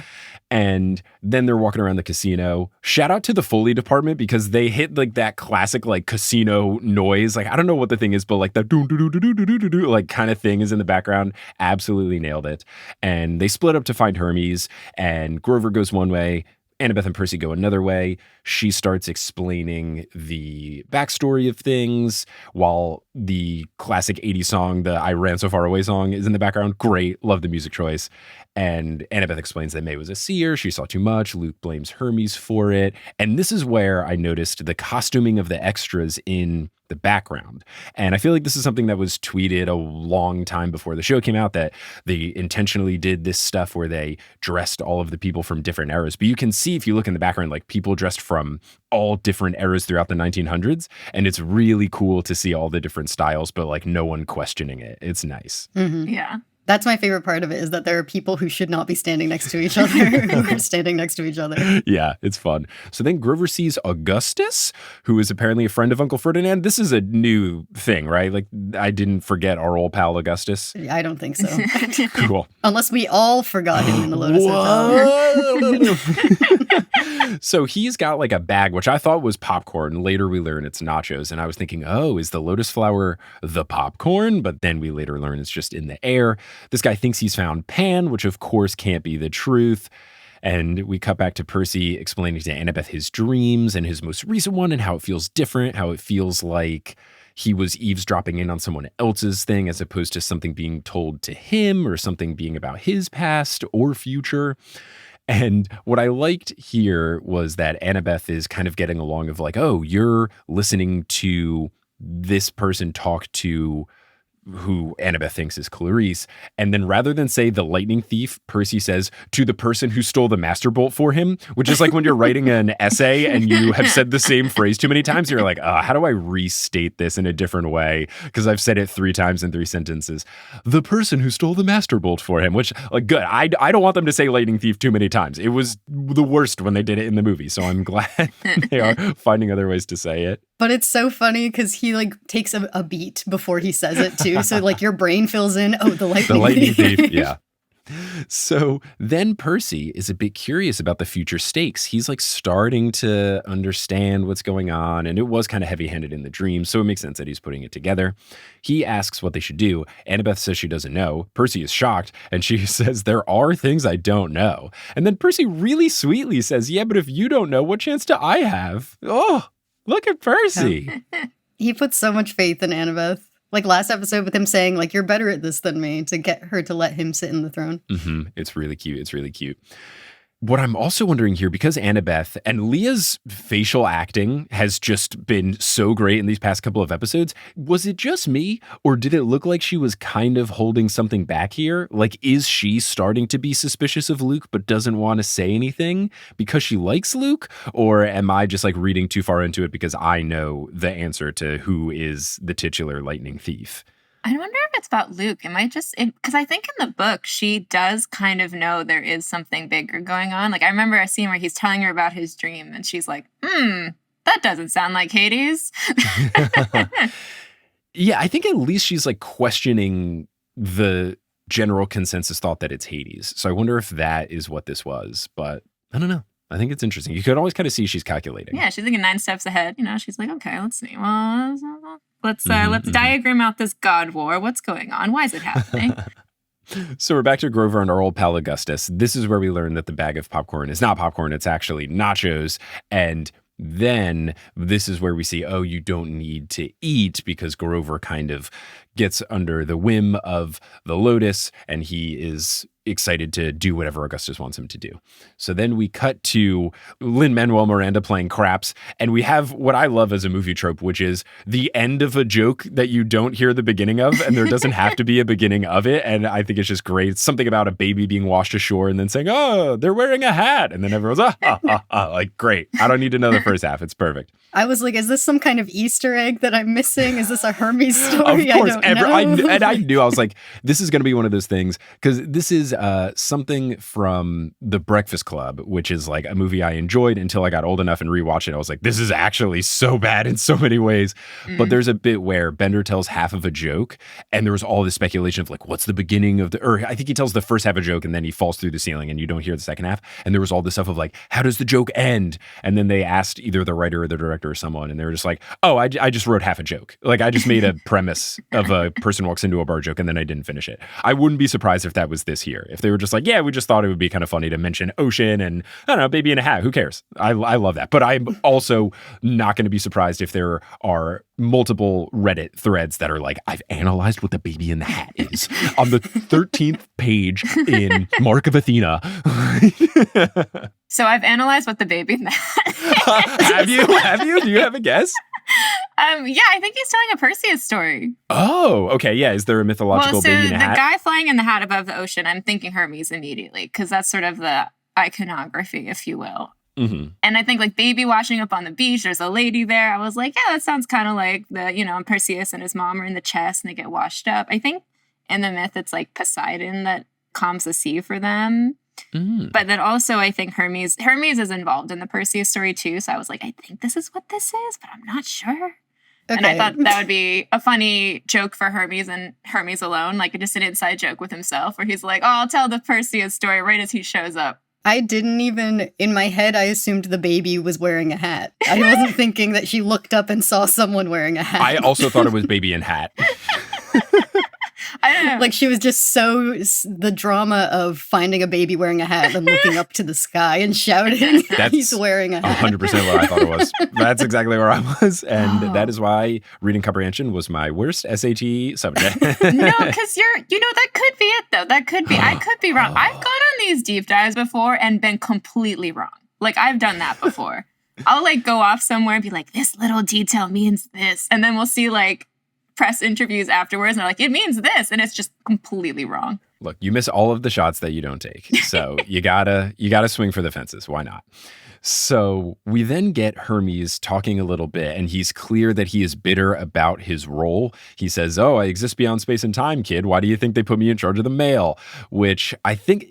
And then they're walking around the casino. Shout out to the Foley department because they hit like that classic like casino noise. Like, I don't know what the thing is, but like the doo doo doo doo doo doo doo like kind of thing is in the background. Absolutely nailed it. And they split up to find Hermes, and Grover goes one way. Annabeth and Percy go another way. She starts explaining the backstory of things while the classic 80s song, the I Ran So Far Away song, is in the background. Great. Love the music choice. And Annabeth explains that May was a seer. She saw too much. Luke blames Hermes for it. And this is where I noticed the costuming of the extras in the background. And I feel like this is something that was tweeted a long time before the show came out, that they intentionally did this stuff where they dressed all of the people from different eras. But you can see if you look in the background, like people dressed from all different eras throughout the 1900s. And it's really cool to see all the different styles, but like no one questioning it. It's nice. Mm-hmm. Yeah. That's my favorite part of it, is that there are people who should not be standing next to each other who are standing next to each other. Yeah, it's fun. So then Grover sees Augustus, who is apparently a friend of Uncle Ferdinand. This is a new thing, right? Like, I didn't forget our old pal Augustus. I don't think so. Cool. Unless we all forgot him in the Lotus Hotel. So he's got like a bag, which I thought was popcorn. Later we learn it's nachos. And I was thinking, oh, is the lotus flower the popcorn? But then we later learn it's just in the air. This guy thinks he's found Pan, which of course can't be the truth. And we cut back to Percy explaining to Annabeth his dreams and his most recent one and how it feels different, how it feels like he was eavesdropping in on someone else's thing as opposed to something being told to him or something being about his past or future. And what I liked here was that Annabeth is kind of getting along of like, oh, you're listening to this person talk to who Annabeth thinks is Clarice. And then rather than say the lightning thief, Percy says to the person who stole the master bolt for him, which is like when you're writing an essay and you have said the same phrase too many times, you're like, how do I restate this in a different way? Because I've said it 3 times in 3 sentences. The person who stole the master bolt for him, which like good. I don't want them to say lightning thief too many times. It was the worst when they did it in the movie. So I'm glad they are finding other ways to say it. But it's so funny because he like takes a beat before he says it too. So like your brain fills in, oh, the lightning thief. Yeah. So then Percy is a bit curious about the future stakes. He's like starting to understand what's going on, and it was kind of heavy-handed in the dream, so it makes sense that he's putting it together. He asks what they should do. Annabeth says she doesn't know. Percy is shocked, and she says, there are things I don't know. And then Percy really sweetly says, yeah, but if you don't know, what chance do I have? Oh, look at Percy. He puts so much faith in Annabeth. Like last episode with him saying, like, you're better at this than me, to get her to let him sit in the throne. Mm-hmm. It's really cute. It's really cute. What I'm also wondering here, because Annabeth and Leah's facial acting has just been so great in these past couple of episodes, was it just me, or did it look like she was kind of holding something back here? Like, is she starting to be suspicious of Luke but doesn't want to say anything because she likes Luke? Or am I just like reading too far into it because I know the answer to who is the titular lightning thief? I wonder if it's about Luke. It might just, because I think in the book, she does kind of know there is something bigger going on. Like, I remember a scene where he's telling her about his dream, and she's like, that doesn't sound like Hades. Yeah, I think at least she's like questioning the general consensus thought that it's Hades. So I wonder if that is what this was, but I don't know. I think it's interesting. You could always kind of see she's calculating. Yeah, she's thinking 9 steps ahead. You know, she's like, okay, let's see. Well, let's diagram out this God war. What's going on? Why is it happening? So we're back to Grover and our old pal Augustus. This is where we learn that the bag of popcorn is not popcorn. It's actually nachos. And then this is where we see, oh, you don't need to eat, because Grover kind of gets under the whim of the Lotus, and he is excited to do whatever Augustus wants him to do. So then we cut to Lin-Manuel Miranda playing craps, and we have what I love as a movie trope, which is the end of a joke that you don't hear the beginning of, and there doesn't have to be a beginning of it. And I think it's just great. It's something about a baby being washed ashore and then saying, oh, they're wearing a hat. And then everyone's, like, great. I don't need to know the first half. It's perfect. I was like, is this some kind of Easter egg that I'm missing? Is this a Hermes story? Of course, I don't know. I knew. I was like, this is going to be one of those things, because this is something from The Breakfast Club, which is like a movie I enjoyed until I got old enough and rewatched it. I was like, this is actually so bad in so many ways. But there's a bit where Bender tells half of a joke, and there was all this speculation of like, what's the beginning of or I think he tells the first half of a joke and then he falls through the ceiling and you don't hear the second half. And there was all this stuff of like, how does the joke end? And then they asked either the writer or the director or someone, and they were just like, oh, I just wrote half a joke. Like, I just made a premise of a person walks into a bar joke and then I didn't finish it. I wouldn't be surprised if that was this here. If they were just like, yeah, we just thought it would be kind of funny to mention ocean and, I don't know, baby in a hat. Who cares? I love that. But I'm also not going to be surprised if there are multiple Reddit threads that are like, I've analyzed what the baby in the hat is on the 13th page in Mark of Athena. So I've analyzed what the baby in the hat Have you? Do you have a guess? Yeah, I think he's telling a Perseus story. Oh, okay. Yeah. Is there a mythological baby in a hat? The guy flying in the hat above the ocean, I'm thinking Hermes immediately, because that's sort of the iconography, if you will. Mm-hmm. And I think like baby washing up on the beach, there's a lady there. I was like, yeah, that sounds kind of like Perseus and his mom are in the chest and they get washed up. I think in the myth, it's like Poseidon that calms the sea for them. But then also I think Hermes is involved in the Perseus story too. So I was like, I think this is what this is, but I'm not sure. Okay. And I thought that would be a funny joke for Hermes and Hermes alone, like just an inside joke with himself where he's like, oh, I'll tell the Perseus story right as he shows up. I didn't even, in my head, I assumed the baby was wearing a hat. I wasn't thinking that she looked up and saw someone wearing a hat. I also thought it was baby in hat. I don't know. Like she was just the drama of finding a baby wearing a hat and looking up to the sky and shouting he's wearing a hat. 100% what I thought it was. That's exactly where I was. And that is why reading comprehension was my worst SAT subject. No, because that could be it though. That could be, I could be wrong. I've gone on these deep dives before and been completely wrong. Like I've done that before. I'll like go off somewhere and be like, this little detail means this. And then we'll see like press interviews afterwards and they're like, it means this, and it's just completely wrong. Look, you miss all of the shots that you don't take. So you gotta swing for the fences. Why not? So we then get Hermes talking a little bit, and he's clear that he is bitter about his role. He says, oh, I exist beyond space and time, kid. Why do you think they put me in charge of the mail? Which I think,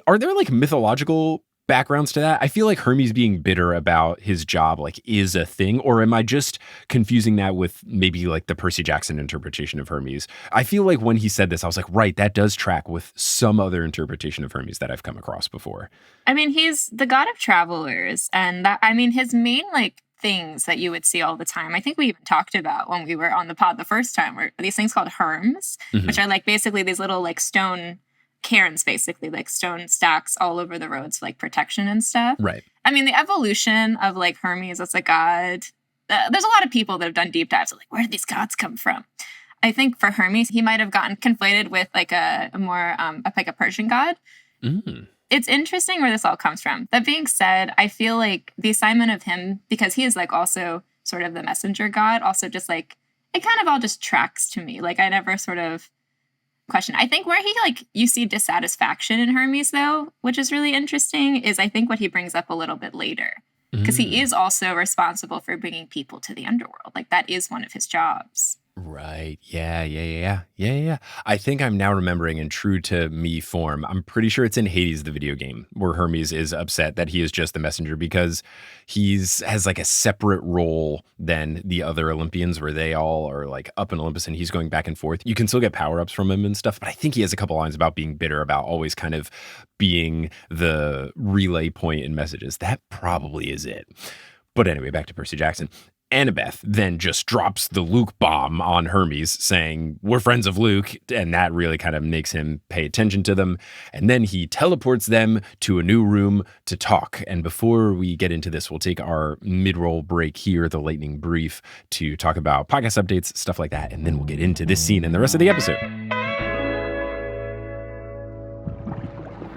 are there like mythological backgrounds to that. I feel like Hermes being bitter about his job like is a thing, or am I just confusing that with maybe like the Percy Jackson interpretation of Hermes? I feel like when he said this, I was like, right, that does track with some other interpretation of Hermes that I've come across before. I mean, he's the god of travelers, and that, I mean, his main like things that you would see all the time, I think we even talked about when we were on the pod the first time, were these things called herms, which are like basically these little like stone cairns, basically like stone stacks all over the roads for like protection and stuff. Right. I mean, the evolution of like Hermes as a god, there's a lot of people that have done deep dives of like, where did these gods come from? I think for Hermes, he might have gotten conflated with like a more like a Persian god. It's interesting where this all comes from. That being said, I feel like the assignment of him, because he is like also sort of the messenger god, also just like, it kind of all just tracks to me. Like I never sort of question. I think where he like you see dissatisfaction in Hermes though, which is really interesting, is I think what he brings up a little bit later, because he is also responsible for bringing people to the underworld. Like that is one of his jobs. Right. Yeah. I think I'm now remembering in true to me form. I'm pretty sure it's in Hades, the video game, where Hermes is upset that he is just the messenger because has like a separate role than the other Olympians, where they all are like up in Olympus and he's going back and forth. You can still get power-ups from him and stuff, but I think he has a couple lines about being bitter about always kind of being the relay point in messages. That probably is it. But anyway, back to Percy Jackson. Annabeth then just drops the Luke bomb on Hermes saying, we're friends of Luke, and that really kind of makes him pay attention to them. And then he teleports them to a new room to talk. And before we get into this, we'll take our mid-roll break here, the lightning brief, to talk about podcast updates, stuff like that, and then we'll get into this scene and the rest of the episode.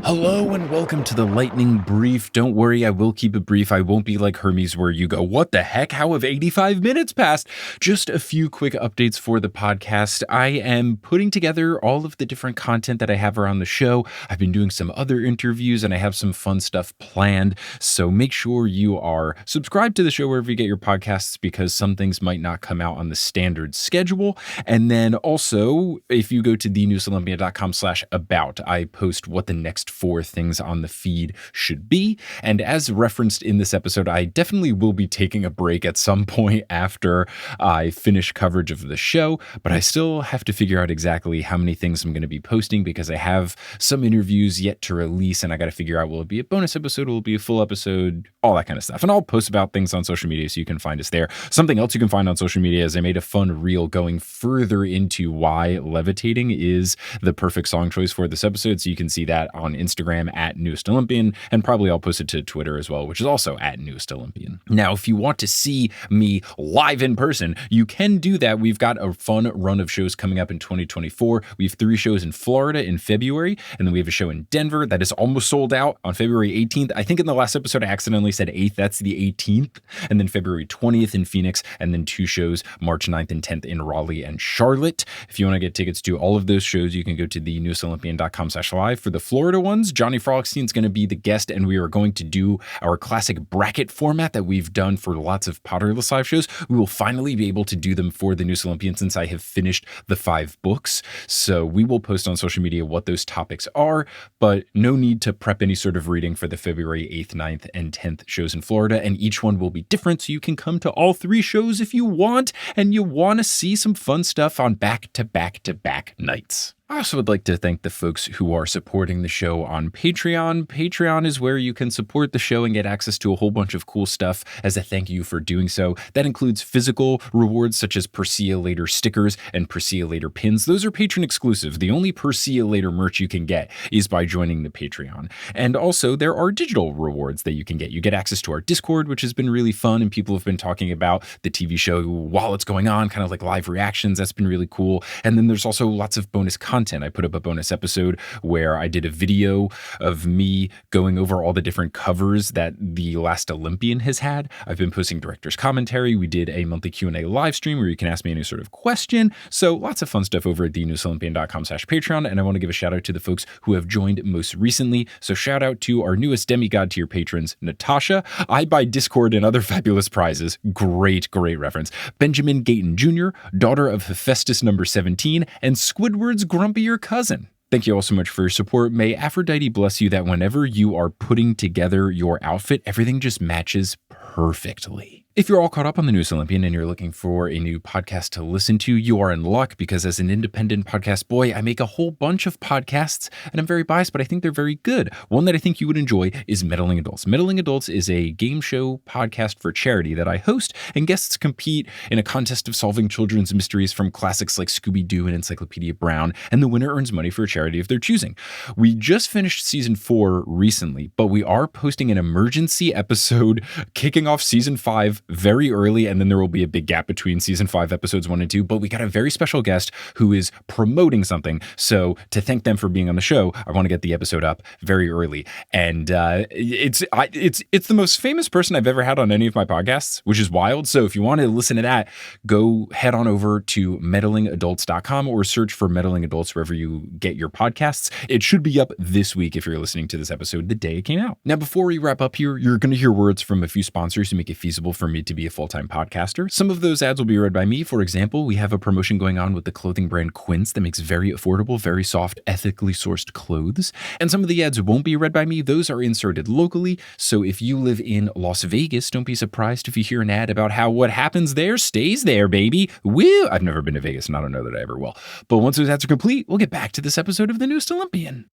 Hello and welcome to the lightning brief. Don't worry, I will keep it brief. I won't be like Hermes where you go, what the heck? How have 85 minutes passed? Just a few quick updates for the podcast. I am putting together all of the different content that I have around the show. I've been doing some other interviews and I have some fun stuff planned. So make sure you are subscribed to the show wherever you get your podcasts, because some things might not come out on the standard schedule. And then also, if you go to thenewsolympian.com/about, I post what the next 4 things on the feed should be. And as referenced in this episode, I definitely will be taking a break at some point after I finish coverage of the show, but I still have to figure out exactly how many things I'm going to be posting, because I have some interviews yet to release and I got to figure out, will it be a bonus episode? Will it be a full episode? All that kind of stuff. And I'll post about things on social media so you can find us there. Something else you can find on social media is I made a fun reel going further into why levitating is the perfect song choice for this episode. So you can see that on Instagram at Newest Olympian, and probably I'll post it to Twitter as well, which is also at Newest Olympian. Now, if you want to see me live in person, you can do that. We've got a fun run of shows coming up in 2024. We have 3 shows in Florida in February, and then we have a show in Denver that is almost sold out on February 18th. I think in the last episode I accidentally said 8th. That's the 18th. And then February 20th in Phoenix, and then 2 shows March 9th and 10th in Raleigh and Charlotte. If you want to get tickets to all of those shows, you can go to thenewsolympian.com/live. For the Florida ones, Johnny Frolickstein's going to be the guest, and we are going to do our classic bracket format that we've done for lots of Potterless live shows. We will finally be able to do them for the Newest Olympian since I have finished the 5 books. So we will post on social media what those topics are, but no need to prep any sort of reading for the February 8th, 9th, and 10th shows in Florida, and each one will be different, so you can come to all 3 shows if you want, and you want to see some fun stuff on back-to-back-to-back nights. I also would like to thank the folks who are supporting the show on Patreon. Patreon is where you can support the show and get access to a whole bunch of cool stuff as a thank you for doing so. That includes physical rewards such as Percabeth stickers and Percabeth pins. Those are patron exclusive. The only Percabeth merch you can get is by joining the Patreon. And also there are digital rewards that you can get. You get access to our Discord, which has been really fun, and people have been talking about the TV show while it's going on, kind of like live reactions. That's been really cool. And then there's also lots of bonus content. I put up a bonus episode where I did a video of me going over all the different covers that the last Olympian has had. I've been posting director's commentary. We did a monthly Q&A live stream where you can ask me any sort of question. So lots of fun stuff over at thenewsolympian.com/Patreon. And I want to give a shout out to the folks who have joined most recently. So shout out to our newest demigod tier patrons, Natasha. I buy Discord and other fabulous prizes. Great reference. Benjamin Gayton Jr., daughter of Hephaestus number 17, and Squidward's grumpier cousin. Thank you all so much for your support. May Aphrodite bless you that whenever you are putting together your outfit, everything just matches perfectly. If you're all caught up on the newest Olympian and you're looking for a new podcast to listen to, you are in luck because as an independent podcast boy, I make a whole bunch of podcasts and I'm very biased, but I think they're very good. One that I think you would enjoy is Meddling Adults. Meddling Adults is a game show podcast for charity that I host, and guests compete in a contest of solving children's mysteries from classics like Scooby-Doo and Encyclopedia Brown, and the winner earns money for a charity of their choosing. We just finished season 4 recently, but we are posting an emergency episode kicking off season 5 very early, and then there will be a big gap between season 5 episodes 1 and 2, but we got a very special guest who is promoting something. So to thank them for being on the show, I want to get the episode up very early. And it's the most famous person I've ever had on any of my podcasts, which is wild. So if you want to listen to that, go head on over to meddlingadults.com or search for Meddling Adults wherever you get your podcasts. It should be up this week if you're listening to this episode the day it came out. Now, before we wrap up here, you're going to hear words from a few sponsors who make it feasible for me to be a full-time podcaster. Some of those ads will be read by me. For example, we have a promotion going on with the clothing brand Quince that makes very affordable, very soft, ethically sourced clothes. And some of the ads won't be read by me. Those are inserted locally. So if you live in Las Vegas, don't be surprised if you hear an ad about how what happens there stays there, baby. Woo! I've never been to Vegas and I don't know that I ever will. But once those ads are complete, we'll get back to this episode of The Newest Olympian.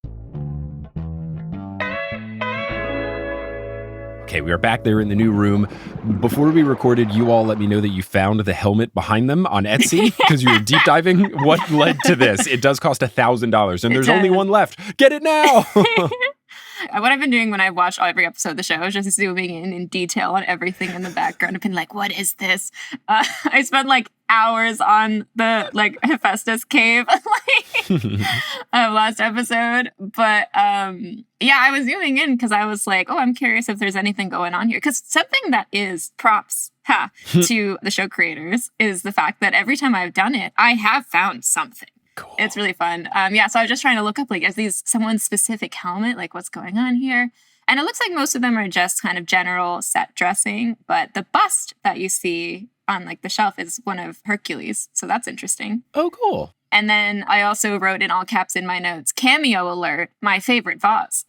Okay, we are back there in the new room. Before we recorded, you all let me know that you found the helmet behind them on Etsy because you were deep diving. What led to this? It does cost $1,000 and there's only one left. Get it now! What I've been doing when I watch every episode of the show is just zooming in detail on everything in the background. I've been like, what is this? I spent like hours on the Hephaestus cave last episode. But yeah, I was zooming in because I was like, oh, I'm curious if there's anything going on here. Because something that is props to the show creators is the fact that every time I've done it, I have found something. Cool. It's really fun. Yeah, so I was just trying to look up, is these someone's specific helmet? Like, what's going on here? And it looks like most of them are just kind of general set dressing. But the bust that you see on, the shelf is one of Hercules. So that's interesting. Oh, cool. And then I also wrote in all caps in my notes, cameo alert, my favorite vase.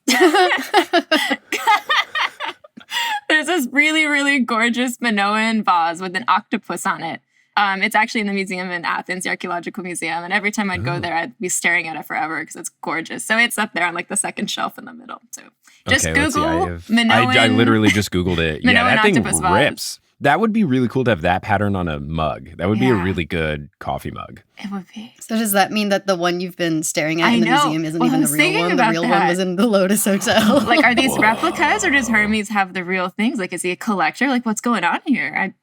There's this really, really gorgeous Minoan vase with an octopus on it. It's actually in the museum in Athens, the Archaeological Museum. And every time I'd go there, I'd be staring at it forever because it's gorgeous. So it's up there on the second shelf in the middle. So just Google Minoan. I literally just Googled it. Minoan that thing octopus rips. That would be really cool to have that pattern on a mug. That would be a really good coffee mug. It would be. So does that mean that the one you've been staring at in the museum isn't even the real one? The real one was in the Lotus Hotel. Are these replicas or does Hermes have the real things? Is he a collector? What's going on here?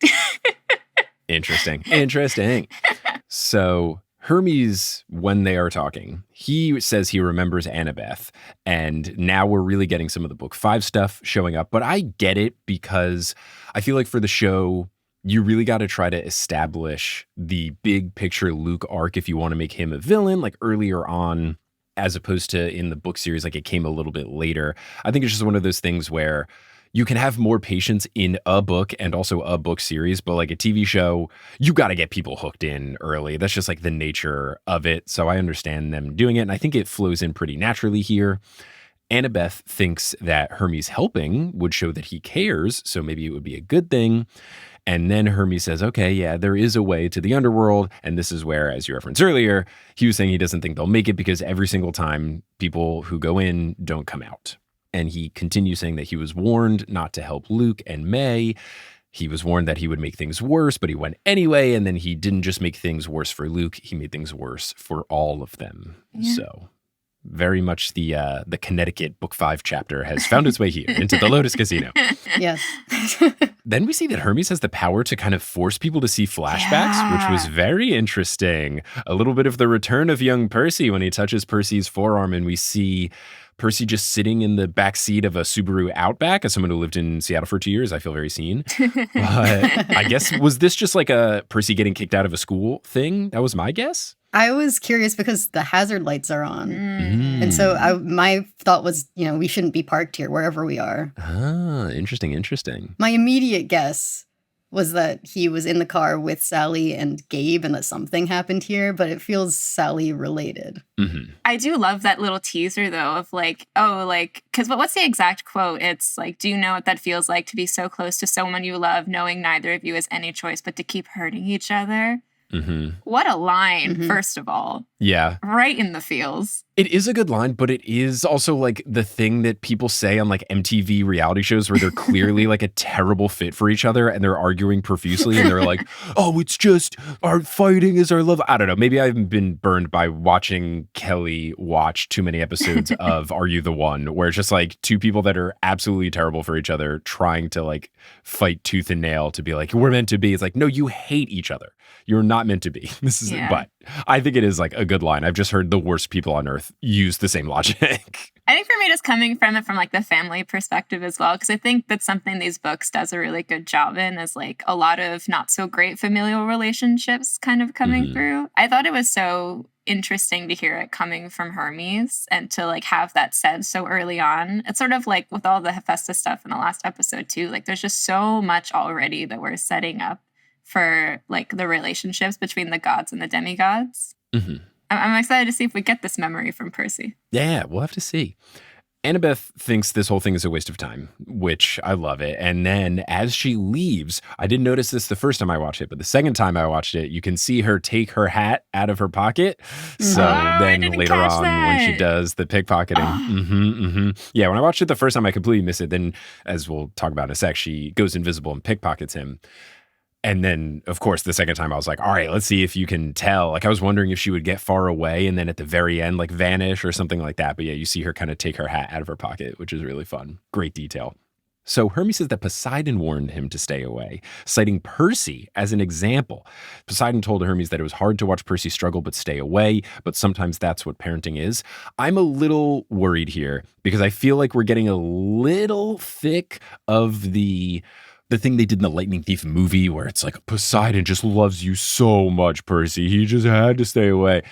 Interesting. So Hermes, when they are talking, he says he remembers Annabeth, and now we're really getting some of the book 5 stuff showing up. But I get it because I feel like for the show, you really got to try to establish the big picture Luke arc if you want to make him a villain, earlier on, as opposed to in the book series, it came a little bit later. I think it's just one of those things where you can have more patience in a book and also a book series, but a TV show, you got to get people hooked in early. That's just the nature of it. So I understand them doing it. And I think it flows in pretty naturally here. Annabeth thinks that Hermes helping would show that he cares. So maybe it would be a good thing. And then Hermes says, okay, yeah, there is a way to the underworld. And this is where, as you referenced earlier, he was saying he doesn't think they'll make it because every single time people who go in don't come out. And he continues saying that he was warned not to help Luke and May. He was warned that he would make things worse, but he went anyway. And then he didn't just make things worse for Luke. He made things worse for all of them. Yeah. So very much the Connecticut book 5 chapter has found its way here into the Lotus Casino. Yes. Then we see that Hermes has the power to kind of force people to see flashbacks, which was very interesting. A little bit of the return of young Percy when he touches Percy's forearm and we see Percy just sitting in the back seat of a Subaru Outback. As someone who lived in Seattle for 2 years, I feel very seen. But I guess, was this just a Percy getting kicked out of a school thing? That was my guess. I was curious because the hazard lights are on. And so my thought was, we shouldn't be parked here wherever we are. Ah, interesting. My immediate guess was that he was in the car with Sally and Gabe and that something happened here, but it feels Sally related. Mm-hmm. I do love that little teaser though of like, oh, like, because what's the exact quote? It's like, do you know what that feels like to be so close to someone you love, knowing neither of you has any choice but to keep hurting each other? Mm-hmm. What a line, first of all. Yeah. Right in the feels. It is a good line, but it is also like the thing that people say on like MTV reality shows where they're clearly like a terrible fit for each other and they're arguing profusely and they're like, oh, it's just our fighting is our love. I don't know. Maybe I've been burned by watching Kelly watch too many episodes of Are You the One, where it's just like two people that are absolutely terrible for each other trying to like fight tooth and nail to be like, we're meant to be. It's like, no, you hate each other. You're not meant to be. This is, but I think it is like a good line. I've just heard the worst people on earth use the same logic. I think for me, just coming from it from like the family perspective as well, because I think that's something these books does a really good job in, is like a lot of not so great familial relationships kind of coming through. I thought it was so interesting to hear it coming from Hermes and to like have that said so early on. It's sort of like with all the Hephaestus stuff in the last episode too, like there's just so much already that we're setting up for like the relationships between the gods and the demigods. I'm excited to see if we get this memory from Percy. Yeah, we'll have to see. Annabeth thinks this whole thing is a waste of time, which I love it. And then as she leaves, I didn't notice this the first time I watched it, but the second time I watched it, you can see her take her hat out of her pocket. So then later on, when she does the pickpocketing. Yeah, when I watched it the first time, I completely missed it. Then, as we'll talk about in a sec, she goes invisible and pickpockets him. And then, of course, the second time I was like, all right, let's see if you can tell. Like, I was wondering if she would get far away and then at the very end, like, vanish or something like that. But yeah, you see her kind of take her hat out of her pocket, which is really fun. Great detail. So Hermes says that Poseidon warned him to stay away, citing Percy as an example. Poseidon told Hermes that it was hard to watch Percy struggle but stay away, but sometimes that's what parenting is. I'm a little worried here because I feel like we're getting a little thick of the thing they did in the Lightning Thief movie where it's like, Poseidon just loves you so much, Percy. He just had to stay away.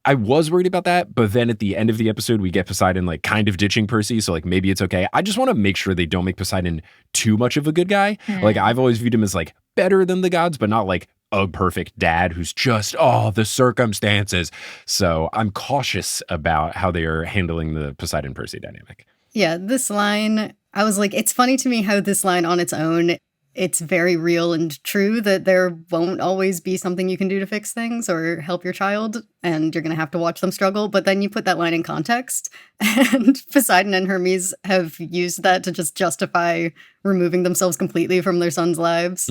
I was worried about that, but then at the end of the episode, we get Poseidon like kind of ditching Percy, so like maybe it's okay. I just want to make sure they don't make Poseidon too much of a good guy. Like I've always viewed him as like better than the gods, but not like a perfect dad who's just, the circumstances. So I'm cautious about how they are handling the Poseidon-Percy dynamic. Yeah, this line, I was like, it's funny to me how this line on its own, it's very real and true that there won't always be something you can do to fix things or help your child, and you're going to have to watch them struggle. But then you put that line in context, and Poseidon and Hermes have used that to just justify removing themselves completely from their sons' lives,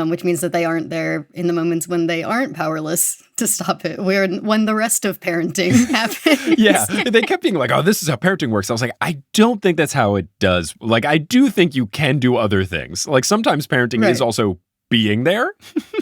which means that they aren't there in the moments when they aren't powerless to stop it, when the rest of parenting happens. Yeah, they kept being like, this is how parenting works. I was like, I don't think that's how it does. Like, I do think you can do other things. Like, sometimes parenting is also being there.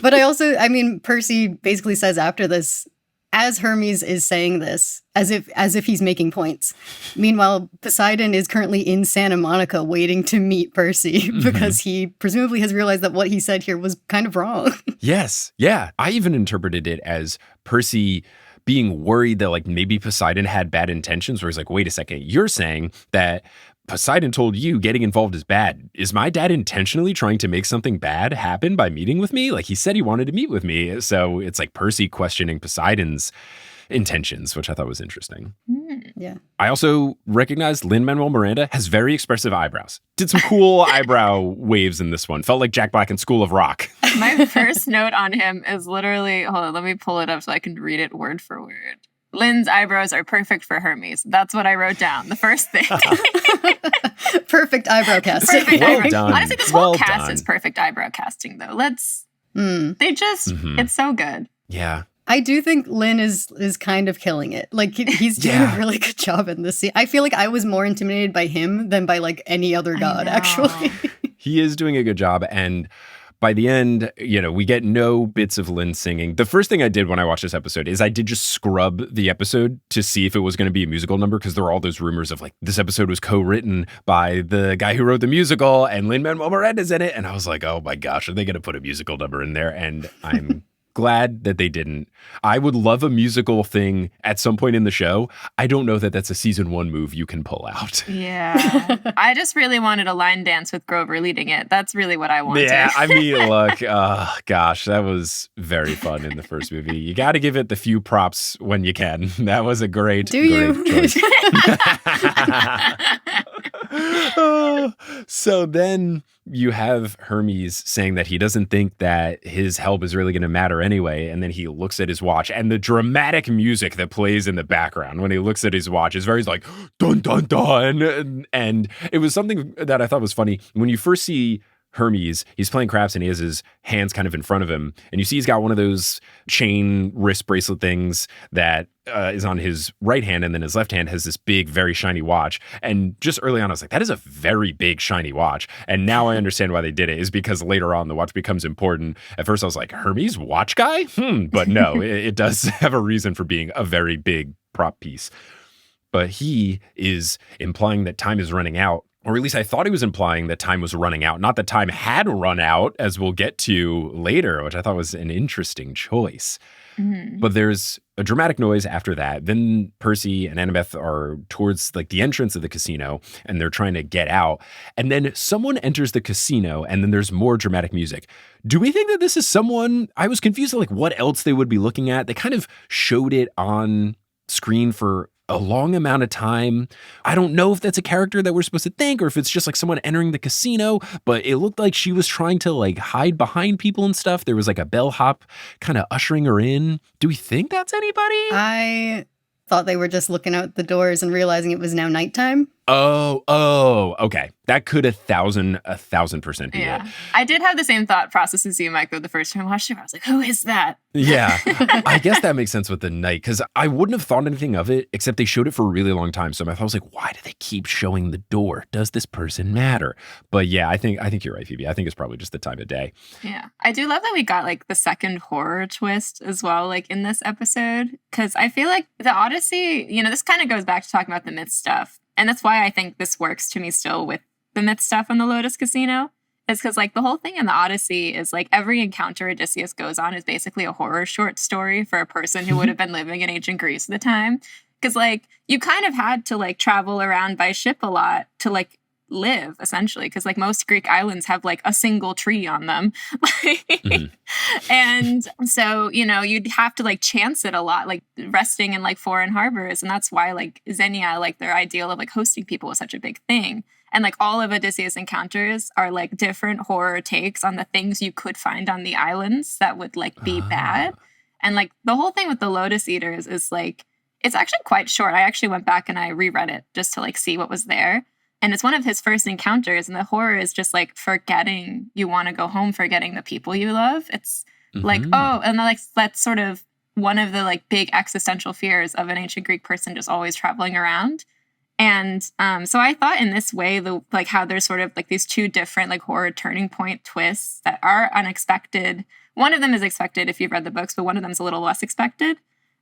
But I mean, Percy basically says after this, as Hermes is saying this, as if he's making points. Meanwhile, Poseidon is currently in Santa Monica waiting to meet Percy because he presumably has realized that what he said here was kind of wrong. Yes. Yeah. I even interpreted it as Percy being worried that like maybe Poseidon had bad intentions, where he's like, wait a second, you're saying that Poseidon told you getting involved is bad. Is my dad intentionally trying to make something bad happen by meeting with me? Like, he said he wanted to meet with me. So it's like Percy questioning Poseidon's intentions, which I thought was interesting. Yeah. I also recognized Lin-Manuel Miranda has very expressive eyebrows. Did some cool eyebrow waves in this one. Felt like Jack Black in School of Rock. My first note on him is literally, hold on, let me pull it up so I can read it word for word. Lynn's eyebrows are perfect for Hermes. That's what I wrote down. The first thing. Perfect eyebrow casting. Well done. Honestly, this whole cast is perfect eyebrow casting, though. They just, it's so good. Yeah. I do think Lynn is kind of killing it. Like, he's doing a really good job in this scene. I feel like I was more intimidated by him than by, like, any other god, actually. He is doing a good job, and by the end, we get no bits of Lynn singing. The first thing I did when I watched this episode is I did just scrub the episode to see if it was going to be a musical number, because there were all those rumors of like, this episode was co-written by the guy who wrote the musical and Lin-Manuel Miranda's in it. And I was like, oh my gosh, are they going to put a musical number in there? And I'm Glad that they didn't. I would love a musical thing at some point in the show. I don't know that that's a season 1 move you can pull out. Yeah. I just really wanted a line dance with Grover leading it. That's really what I wanted. Yeah, I mean, look, gosh, that was very fun in the first movie. You got to give it the few props when you can. That was a great choice. So then you have Hermes saying that he doesn't think that his help is really going to matter anyway. And then he looks at his watch, and the dramatic music that plays in the background when he looks at his watch is very like, dun, dun, dun. And it was something that I thought was funny. When you first see Hermes, he's playing craps and he has his hands kind of in front of him. And you see he's got one of those chain wrist bracelet things that is on his right hand. And then his left hand has this big, very shiny watch. And just early on, I was like, that is a very big, shiny watch. And now I understand why they did it, is because later on the watch becomes important. At first I was like, Hermes, watch guy? But no, it does have a reason for being a very big prop piece. But he is implying that time is running out. Or at least I thought he was implying that time was running out, not that time had run out, as we'll get to later, which I thought was an interesting choice. Mm-hmm. But there's a dramatic noise after that. Then Percy and Annabeth are towards like the entrance of the casino, and they're trying to get out. And then someone enters the casino, and then there's more dramatic music. Do we think that this is someone? I was confused at like what else they would be looking at. They kind of showed it on screen for a long amount of time. I don't know if that's a character that we're supposed to think, or if it's just like someone entering the casino, but it looked like she was trying to like hide behind people and stuff. There was like a bellhop kind of ushering her in. Do we think that's anybody? I thought they were just looking out the doors and realizing it was now nighttime. Oh, okay. That could 1,000% be it. I did have the same thought process as you, Michael, the first time I watched it. I was like, who is that? Yeah. I guess that makes sense with the night, because I wouldn't have thought anything of it, except they showed it for a really long time. So my thought was like, why do they keep showing the door? Does this person matter? But yeah, I think you're right, Phoebe. I think it's probably just the time of day. Yeah. I do love that we got like the second horror twist as well, like in this episode, because I feel like the Odyssey, this kind of goes back to talking about the myth stuff. And that's why I think this works to me still with the myth stuff in the Lotus Casino, is because like the whole thing in the Odyssey is like every encounter Odysseus goes on is basically a horror short story for a person who would have been living in ancient Greece at the time. Because like you kind of had to like travel around by ship a lot to like live, essentially, because like most Greek islands have like a single tree on them. And so, you'd have to like chance it a lot, like resting in like foreign harbors. And that's why like Xenia, like their ideal of like hosting people was such a big thing. And like all of Odysseus' encounters are like different horror takes on the things you could find on the islands that would like be bad. And like the whole thing with the Lotus Eaters is like, it's actually quite short. I actually went back and I reread it just to like see what was there. And it's one of his first encounters. And the horror is just like forgetting you want to go home, forgetting the people you love. It's like, and like that's sort of one of the like big existential fears of an ancient Greek person just always traveling around. And so I thought in this way, like how there's sort of like these two different like horror turning point twists that are unexpected. One of them is expected if you've read the books, but one of them is a little less expected.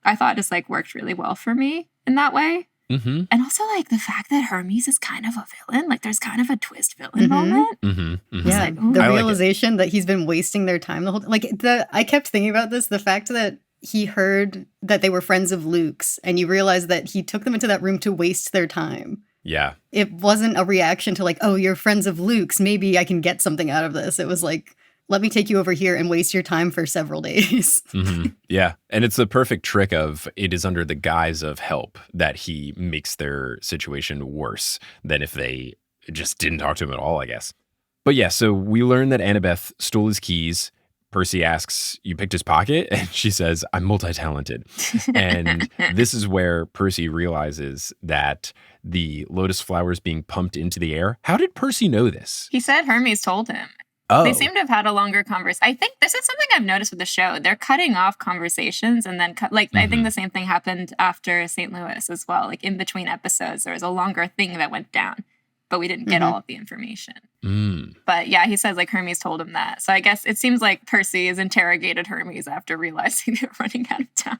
I thought just like worked really well for me in that way. And also like the fact that Hermes is kind of a villain, like there's kind of a twist villain moment. Yeah, like, the realization that he's been wasting their time the whole time. Like I kept thinking about this, the fact that he heard that they were friends of Luke's and you realize that he took them into that room to waste their time. Yeah. It wasn't a reaction to like, oh, you're friends of Luke's, maybe I can get something out of this. It was like, let me take you over here and waste your time for several days. Yeah. And it's the perfect trick of it is under the guise of help that he makes their situation worse than if they just didn't talk to him at all, I guess. But yeah, so we learn that Annabeth stole his keys. Percy asks, you picked his pocket? And she says, I'm multi-talented. And this is where Percy realizes that the lotus flower is being pumped into the air. How did Percy know this? He said Hermes told him. Oh. They seem to have had a longer conversation. I think this is something I've noticed with the show. They're cutting off conversations and then I think the same thing happened after St. Louis as well. Like in between episodes, there was a longer thing that went down. but we didn't get all of the information. But yeah, he says like Hermes told him that. So I guess it seems like Percy has interrogated Hermes after realizing they're running out of time.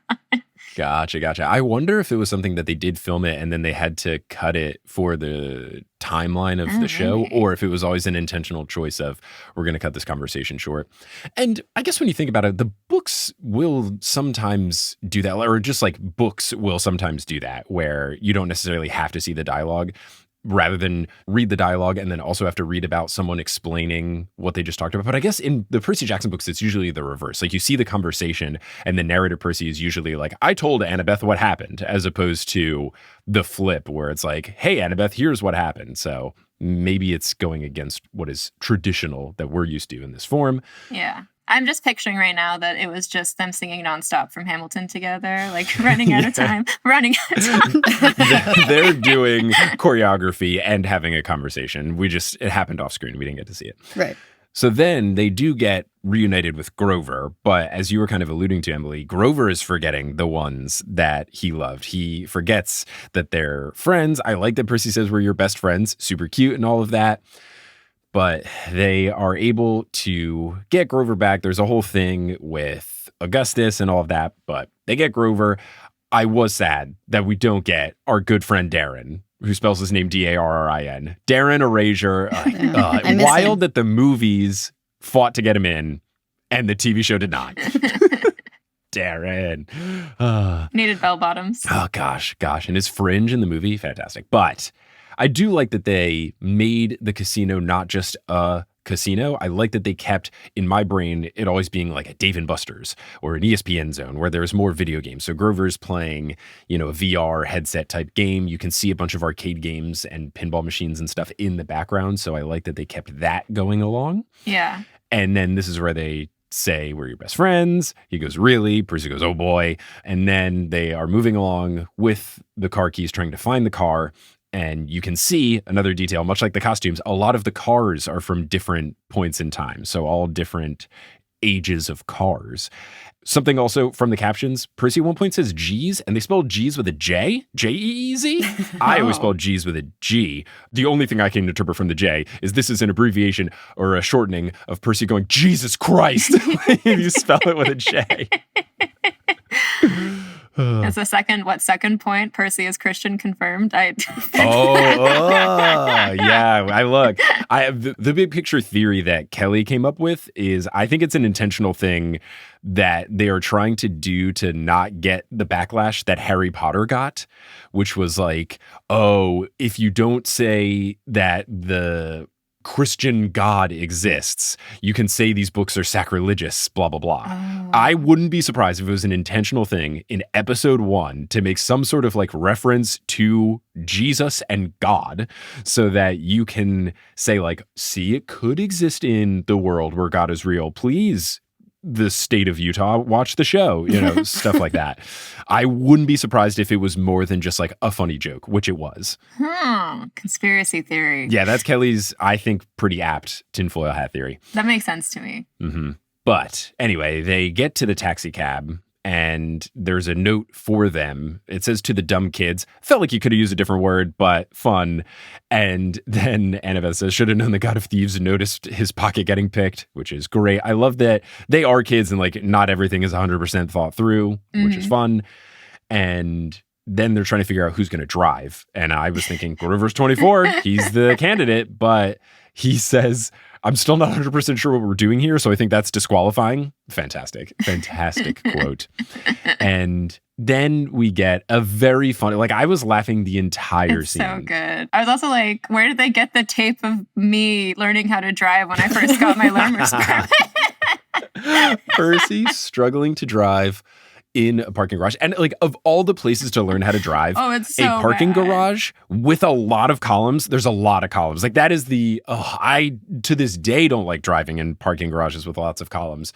Gotcha. I wonder if it was something that they did film it and then they had to cut it for the timeline of the show, or if it was always an intentional choice of, we're going to cut this conversation short. And I guess when you think about it, the books will sometimes do that, or just like books will sometimes do that, where you don't necessarily have to see the dialogue, rather than read the dialogue and then also have to read about someone explaining what they just talked about. But I guess in the Percy Jackson books, it's usually the reverse. Like you see the conversation and the narrator Percy is usually like, I told Annabeth what happened, as opposed to the flip where it's like, hey, Annabeth, here's what happened. So maybe it's going against what is traditional that we're used to in this form. Yeah. I'm just picturing right now that it was just them singing nonstop from Hamilton together, like running out of time. They're doing choreography and having a conversation. It happened off screen. We didn't get to see it. Right. So then they do get reunited with Grover. But as you were kind of alluding to, Emily, Grover is forgetting the ones that he loved. He forgets that they're friends. I like that Percy says we're your best friends. Super cute and all of that. But they are able to get Grover back. There's a whole thing with Augustus and all of that, but they get Grover. I was sad that we don't get our good friend Darrin, who spells his name Darrin. Darrin Erasure. Wild that the movies fought to get him in and the TV show did not. Darrin. Needed bell bottoms. Oh, gosh. And his fringe in the movie, fantastic. But I do like that they made the casino not just a casino. I like that they kept, in my brain, it always being like a Dave & Buster's or an ESPN zone where there's more video games. So Grover's playing, a VR headset type game. You can see a bunch of arcade games and pinball machines and stuff in the background. So I like that they kept that going along. Yeah. And then this is where they say, we're your best friends. He goes, really? Percy goes, oh boy. And then they are moving along with the car keys, trying to find the car. And you can see another detail, much like the costumes, a lot of the cars are from different points in time. So all different ages of cars. Something also from the captions, Percy at one point says G's, and they spell G's with a J. J-E-E-Z? I always spell G's with a G. The only thing I can interpret from the J is this is an abbreviation or a shortening of Percy going, Jesus Christ, if you spell it with a J. As a second point, Percy is Christian confirmed. Yeah. I have the big picture theory that Kelly came up with is I think it's an intentional thing that they are trying to do to not get the backlash that Harry Potter got, which was like, oh, if you don't say that the Christian God exists, you can say these books are sacrilegious, blah, blah, blah. Oh. I wouldn't be surprised if it was an intentional thing in episode 1 to make some sort of like reference to Jesus and God so that you can say like, see, it could exist in the world where God is real. Please, the state of Utah, watch the show, stuff like that. I wouldn't be surprised if it was more than just like a funny joke, which it was. Conspiracy theory. Yeah, that's Kelly's, I think, pretty apt tinfoil hat theory. That makes sense to me. Mm-hmm. But anyway, they get to the taxi cab and there's a note for them. It says to the dumb kids. Felt like you could have used a different word, but fun. And then Annabeth says, should have known the God of Thieves noticed his pocket getting picked, which is great. I love that they are kids and like not everything is 100% thought through, which is fun. And then they're trying to figure out who's going to drive. And I was thinking, Grover's 24. He's the candidate. But he says, I'm still not 100% sure what we're doing here, so I think that's disqualifying. Fantastic quote. And then we get a very funny, like I was laughing the entire scene. So good. I was also like, where did they get the tape of me learning how to drive when I first got my learner's permit? Percy struggling to drive in a parking garage. And like of all the places to learn how to drive, it's so a parking bad. garage with a lot of columns, there's a lot of columns. Like that is I to this day don't like driving in parking garages with lots of columns.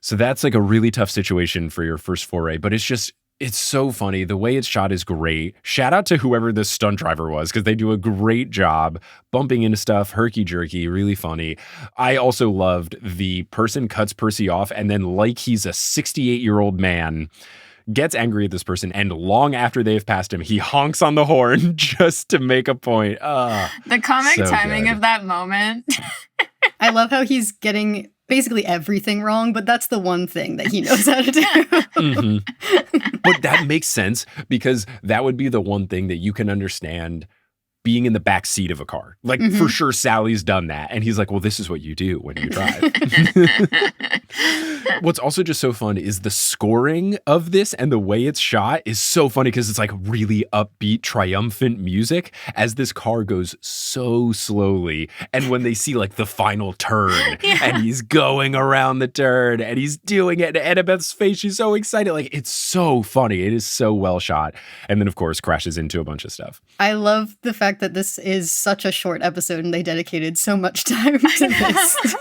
So that's like a really tough situation for your first foray, but it's so funny. The way it's shot is great. Shout out to whoever this stunt driver was because they do a great job bumping into stuff, herky-jerky, really funny. I also loved the person cuts Percy off and then like he's a 68-year-old man gets angry at this person, and long after they've passed him, he honks on the horn just to make a point. The comic so timing good. of that moment. I love how he's getting basically everything wrong, but that's the one thing that he knows how to do. Mm-hmm. But that makes sense, because that would be the one thing that you can understand being in the back seat of a car. Like, for sure, Sally's done that. And he's like, well, this is what you do when you drive. What's also just so fun is the scoring of this, and the way it's shot is so funny, because it's like really upbeat, triumphant music as this car goes so slowly. And when they see like the final turn, and he's going around the turn and he's doing it, and Annabeth's face, she's so excited. Like, it's so funny. It is so well shot. And then, of course, crashes into a bunch of stuff. I love the fact that this is such a short episode and they dedicated so much time to this.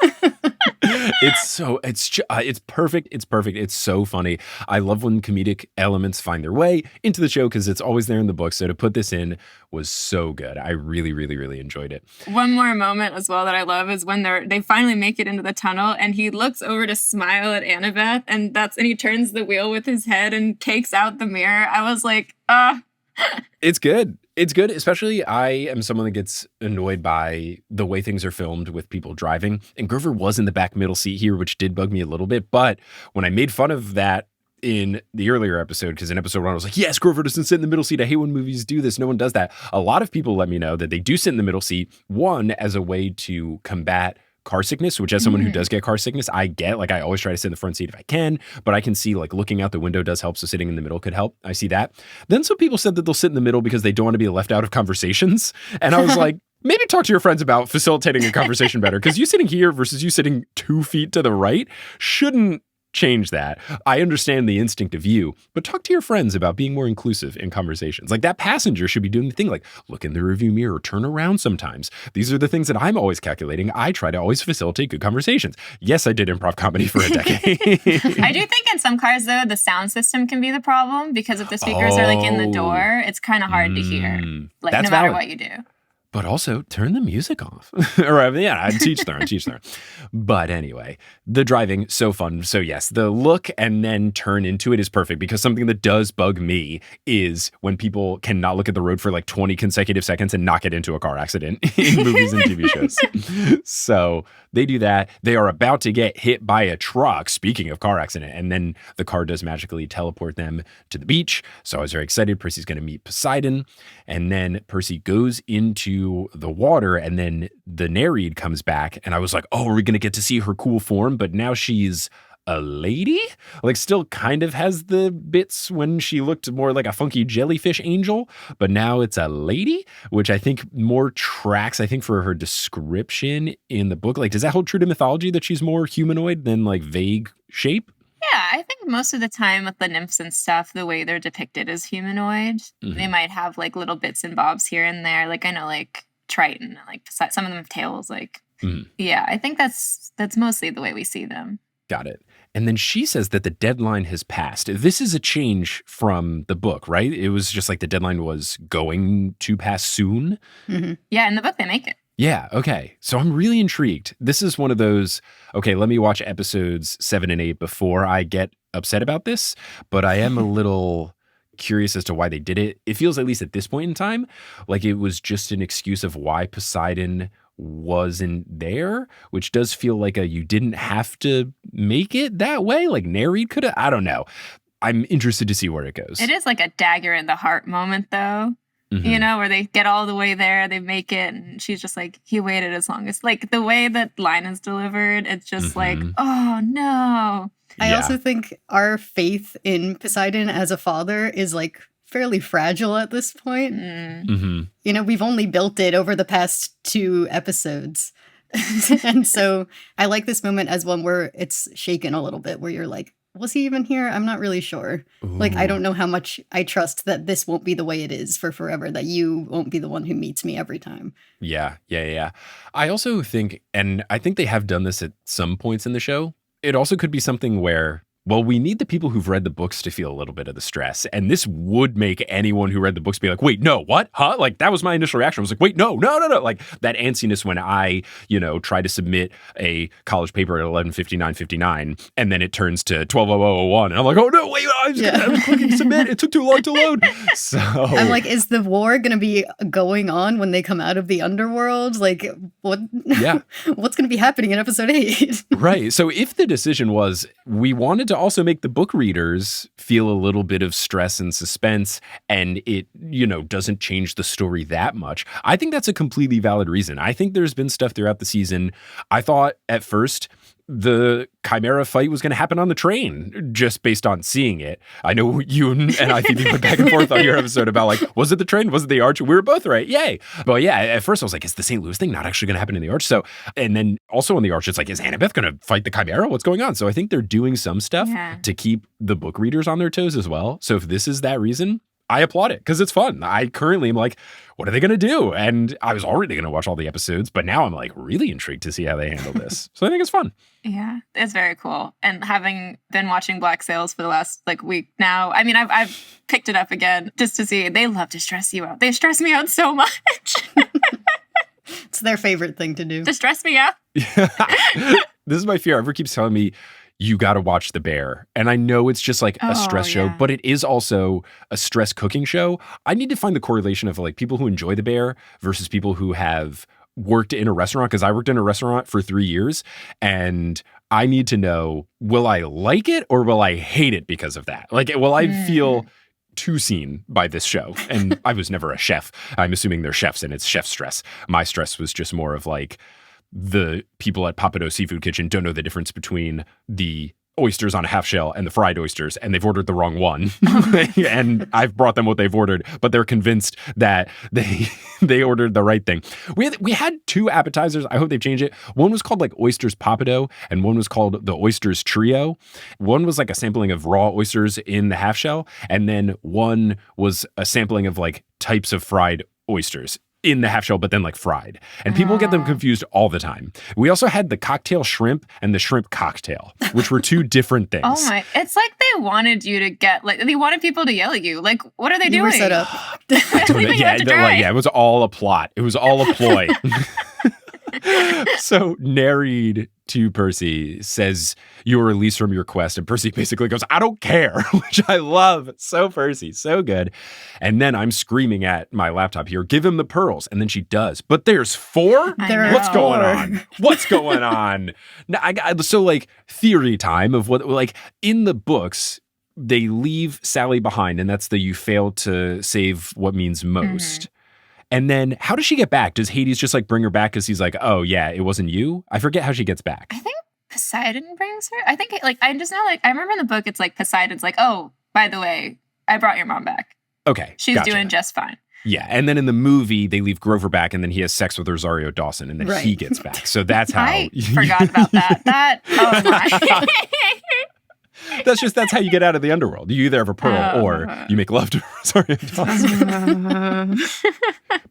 It's perfect. It's perfect. It's so funny. I love when comedic elements find their way into the show, because it's always there in the book. So to put this in was so good. I really, really, really enjoyed it. One more moment as well that I love is when they finally make it into the tunnel, and he looks over to smile at Annabeth, and he turns the wheel with his head and takes out the mirror. I was like, It's good. It's good, especially I am someone that gets annoyed by the way things are filmed with people driving. And Grover was in the back middle seat here, which did bug me a little bit. But when I made fun of that in the earlier episode, because in episode 1, I was like, yes, Grover doesn't sit in the middle seat. I hate when movies do this. No one does that. A lot of people let me know that they do sit in the middle seat, one, as a way to combat car sickness, which as someone who does get car sickness, I get. Like, I always try to sit in the front seat if I can, but I can see like looking out the window does help. So sitting in the middle could help. I see that. Then some people said that they'll sit in the middle because they don't want to be left out of conversations. And I was like, maybe talk to your friends about facilitating a conversation better, because you sitting here versus you sitting 2 feet to the right shouldn't change that. I understand the instinct of you, but talk to your friends about being more inclusive in conversations. Like, that passenger should be doing the thing like look in the rearview mirror, turn around sometimes. These are the things that I'm always calculating. I try to always facilitate good conversations. Yes, I did improv comedy for a decade. I do think in some cars, though, the sound system can be the problem, because if the speakers are like in the door, it's kind of hard to hear, like no matter what you do. But also turn the music off. Or yeah, teach their own. But anyway, the driving, so fun. So yes, the look and then turn into it is perfect, because something that does bug me is when people cannot look at the road for like 20 consecutive seconds and not get into a car accident in movies and TV shows. So they do that. They are about to get hit by a truck, speaking of car accident, and then the car does magically teleport them to the beach. So I was very excited. Percy's going to meet Poseidon, and then Percy goes into the water, and then the Nereid comes back, and I was like, oh, are we going to get to see her cool form? But now she's a lady? Like, still kind of has the bits when she looked more like a funky jellyfish angel, but now it's a lady, which I think more tracks, I think, for her description in the book. Like, does that hold true to mythology, that she's more humanoid than like vague shape? Yeah, I think most of the time with the nymphs and stuff, the way they're depicted as humanoid, they might have like little bits and bobs here and there. Like, I know like Triton, like some of them have tails. Like, yeah, I think that's mostly the way we see them. Got it. And then she says that the deadline has passed. This is a change from the book, right? It was just like the deadline was going to pass soon. Yeah, in the book they make it. Yeah, okay. So I'm really intrigued. This is one of those, okay, let me watch episodes 7 and 8 before I get upset about this, but I am a little curious as to why they did it. It feels, at least at this point in time, like it was just an excuse of why Poseidon wasn't there, which does feel like you didn't have to make it that way. Like Nereid could have, I don't know. I'm interested to see where it goes. It is like a dagger in the heart moment, though. You know, where they get all the way there, they make it, and she's just like, he waited as long as, like, the way that line is delivered, it's just like, oh, no. I also think our faith in Poseidon as a father is, like, fairly fragile at this point. You know, we've only built it over the past 2 episodes. And so I like this moment as one where it's shaken a little bit, where you're like, was he even here? I'm not really sure. Ooh. Like, I don't know how much I trust that this won't be the way it is for forever, that you won't be the one who meets me every time. Yeah. I also think, and I think they have done this at some points in the show, it also could be something where Well, we need the people who've read the books to feel a little bit of the stress. And this would make anyone who read the books be like, wait, no, what? Huh? Like, that was my initial reaction. I was like, wait, no. Like, that antsiness when I, try to submit a college paper at 11:59:59, and then it turns to 12:00:01. And I'm like, oh, no, wait, I was clicking submit. It took too long to load. So I'm like, is the war going to be going on when they come out of the underworld? Like, what? Yeah. What's going to be happening in episode 8? Right. So if the decision was we wanted to also make the book readers feel a little bit of stress and suspense, and it, doesn't change the story that much, I think that's a completely valid reason. I think there's been stuff throughout the season. I thought at first the Chimera fight was going to happen on the train just based on seeing it. I know you and I think you went back and forth on your episode about like, was it the train? Was it the arch? We were both right. Yay. But yeah, at first I was like, is the St. Louis thing not actually going to happen in the arch? So, and then also on the arch, it's like, is Annabeth going to fight the Chimera? What's going on? So I think they're doing some stuff to keep the book readers on their toes as well. So if this is that reason, I applaud it because it's fun. I currently am like, what are they going to do? And I was already going to watch all the episodes, but now I'm like really intrigued to see how they handle this. So I think it's fun. Yeah, it's very cool. And having been watching Black Sails for the last week now, I mean, I've picked it up again just to see. They love to stress you out. They stress me out so much. It's their favorite thing to do. To stress me out. This is my fear. Everyone keeps telling me, you got to watch The Bear. And I know it's just like a stress show, but it is also a stress cooking show. I need to find the correlation of like people who enjoy The Bear versus people who have worked in a restaurant, because I worked in a restaurant for 3 years, and I need to know, will I like it or will I hate it because of that? Like, will I feel too seen by this show? And I was never a chef. I'm assuming they're chefs and it's chef stress. My stress was just more of like, the people at Papado Seafood Kitchen don't know the difference between the oysters on a half shell and the fried oysters, and they've ordered the wrong one. And I've brought them what they've ordered, but they're convinced that they ordered the right thing. We had 2 appetizers. I hope they've changed it. One was called like Oysters Papado, and one was called the Oysters Trio. One was like a sampling of raw oysters in the half shell, and then one was a sampling of like types of fried oysters in the half shell, but then like fried. And people get them confused all the time. We also had the cocktail shrimp and the shrimp cocktail, which were 2 different things. Oh my, it's like they wanted you to get, like, they wanted people to yell at you. Like, what are they doing? You were set up. It was all a plot. It was all a ploy. So Nereid to Percy says, you were released from your quest. And Percy basically goes, I don't care, which I love. So Percy, so good. And then I'm screaming at my laptop here, give him the pearls. And then she does. But there's 4? What's going on? What's going on? Now, so like theory time of what, like in the books, they leave Sally behind. And that's the you failed to save what means most. Mm-hmm. And then how does she get back? Does Hades just like bring her back because he's like, oh yeah, it wasn't you? I forget how she gets back. I think Poseidon brings her. I think I just know I remember in the book it's like Poseidon's like, oh, by the way, I brought your mom back. Okay. She's doing just fine. Yeah. And then in the movie, they leave Grover back and then he has sex with Rosario Dawson and then he gets back. So that's how. I forgot about that. Oh my. That's how you get out of the underworld. You either have a pearl or you make love to Rosario Dawson.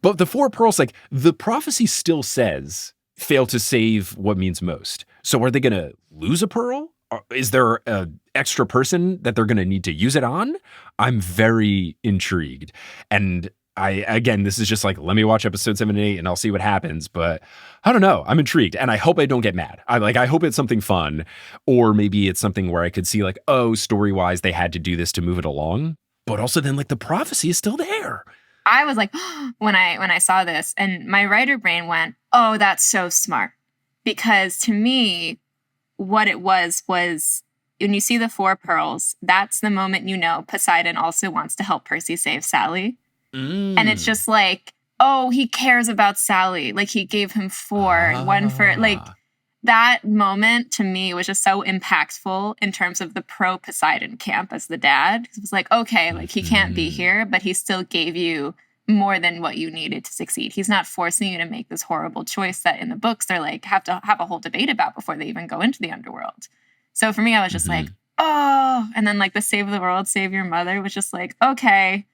But the 4 pearls, like the prophecy still says, fail to save what means most. So are they going to lose a pearl? Or is there an extra person that they're going to need to use it on? I'm very intrigued. And again, this is just like, let me watch episode 7 and 8 and I'll see what happens. But I don't know. I'm intrigued. And I hope I don't get mad. I hope it's something fun. Or maybe it's something where I could see like, oh, story-wise, they had to do this to move it along. But also then like the prophecy is still there. I was like, when I saw this, and my writer brain went, oh, that's so smart. Because to me, what it was when you see the 4 pearls, that's the moment you know Poseidon also wants to help Percy save Sally. And it's just like, oh, he cares about Sally. Like he gave him 4, one for like that moment to me was just so impactful in terms of the pro Poseidon camp as the dad. It was like, okay, like he can't be here, but he still gave you more than what you needed to succeed. He's not forcing you to make this horrible choice that in the books they're like have to have a whole debate about before they even go into the underworld. So for me, I was just like, oh, and then like the save the world, save your mother was just like, okay.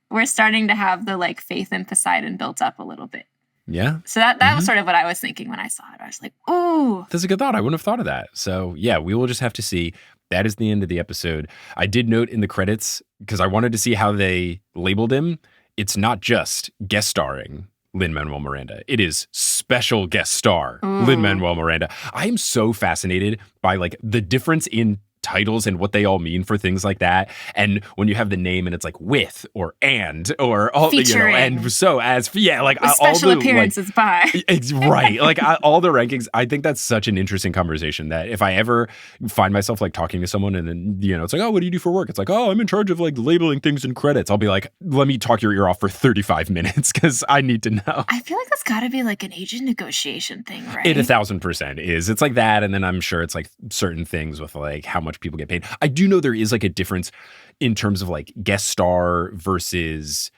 We're starting to have the like faith in Poseidon built up a little bit. Yeah. So that was sort of what I was thinking when I saw it. I was like, ooh. That's a good thought. I wouldn't have thought of that. So yeah, we will just have to see. That is the end of the episode. I did note in the credits, because I wanted to see how they labeled him, it's not just guest starring Lin-Manuel Miranda. It is special guest star Lin-Manuel Miranda. I am so fascinated by like the difference in titles and what they all mean for things like that. And when you have the name and it's like with or and or all, featuring. And so as, like with special all the appearances by. It's right. Like all the rankings, I think that's such an interesting conversation that if I ever find myself like talking to someone and then, it's like, oh, what do you do for work? It's like, oh, I'm in charge of like labeling things in credits. I'll be like, let me talk your ear off for 35 minutes because I need to know. I feel like that's got to be like an agent negotiation thing, right? It 1,000% is. It's like that. And then I'm sure it's like certain things with like how much people get paid. I do know there is like a difference in terms of like guest star versus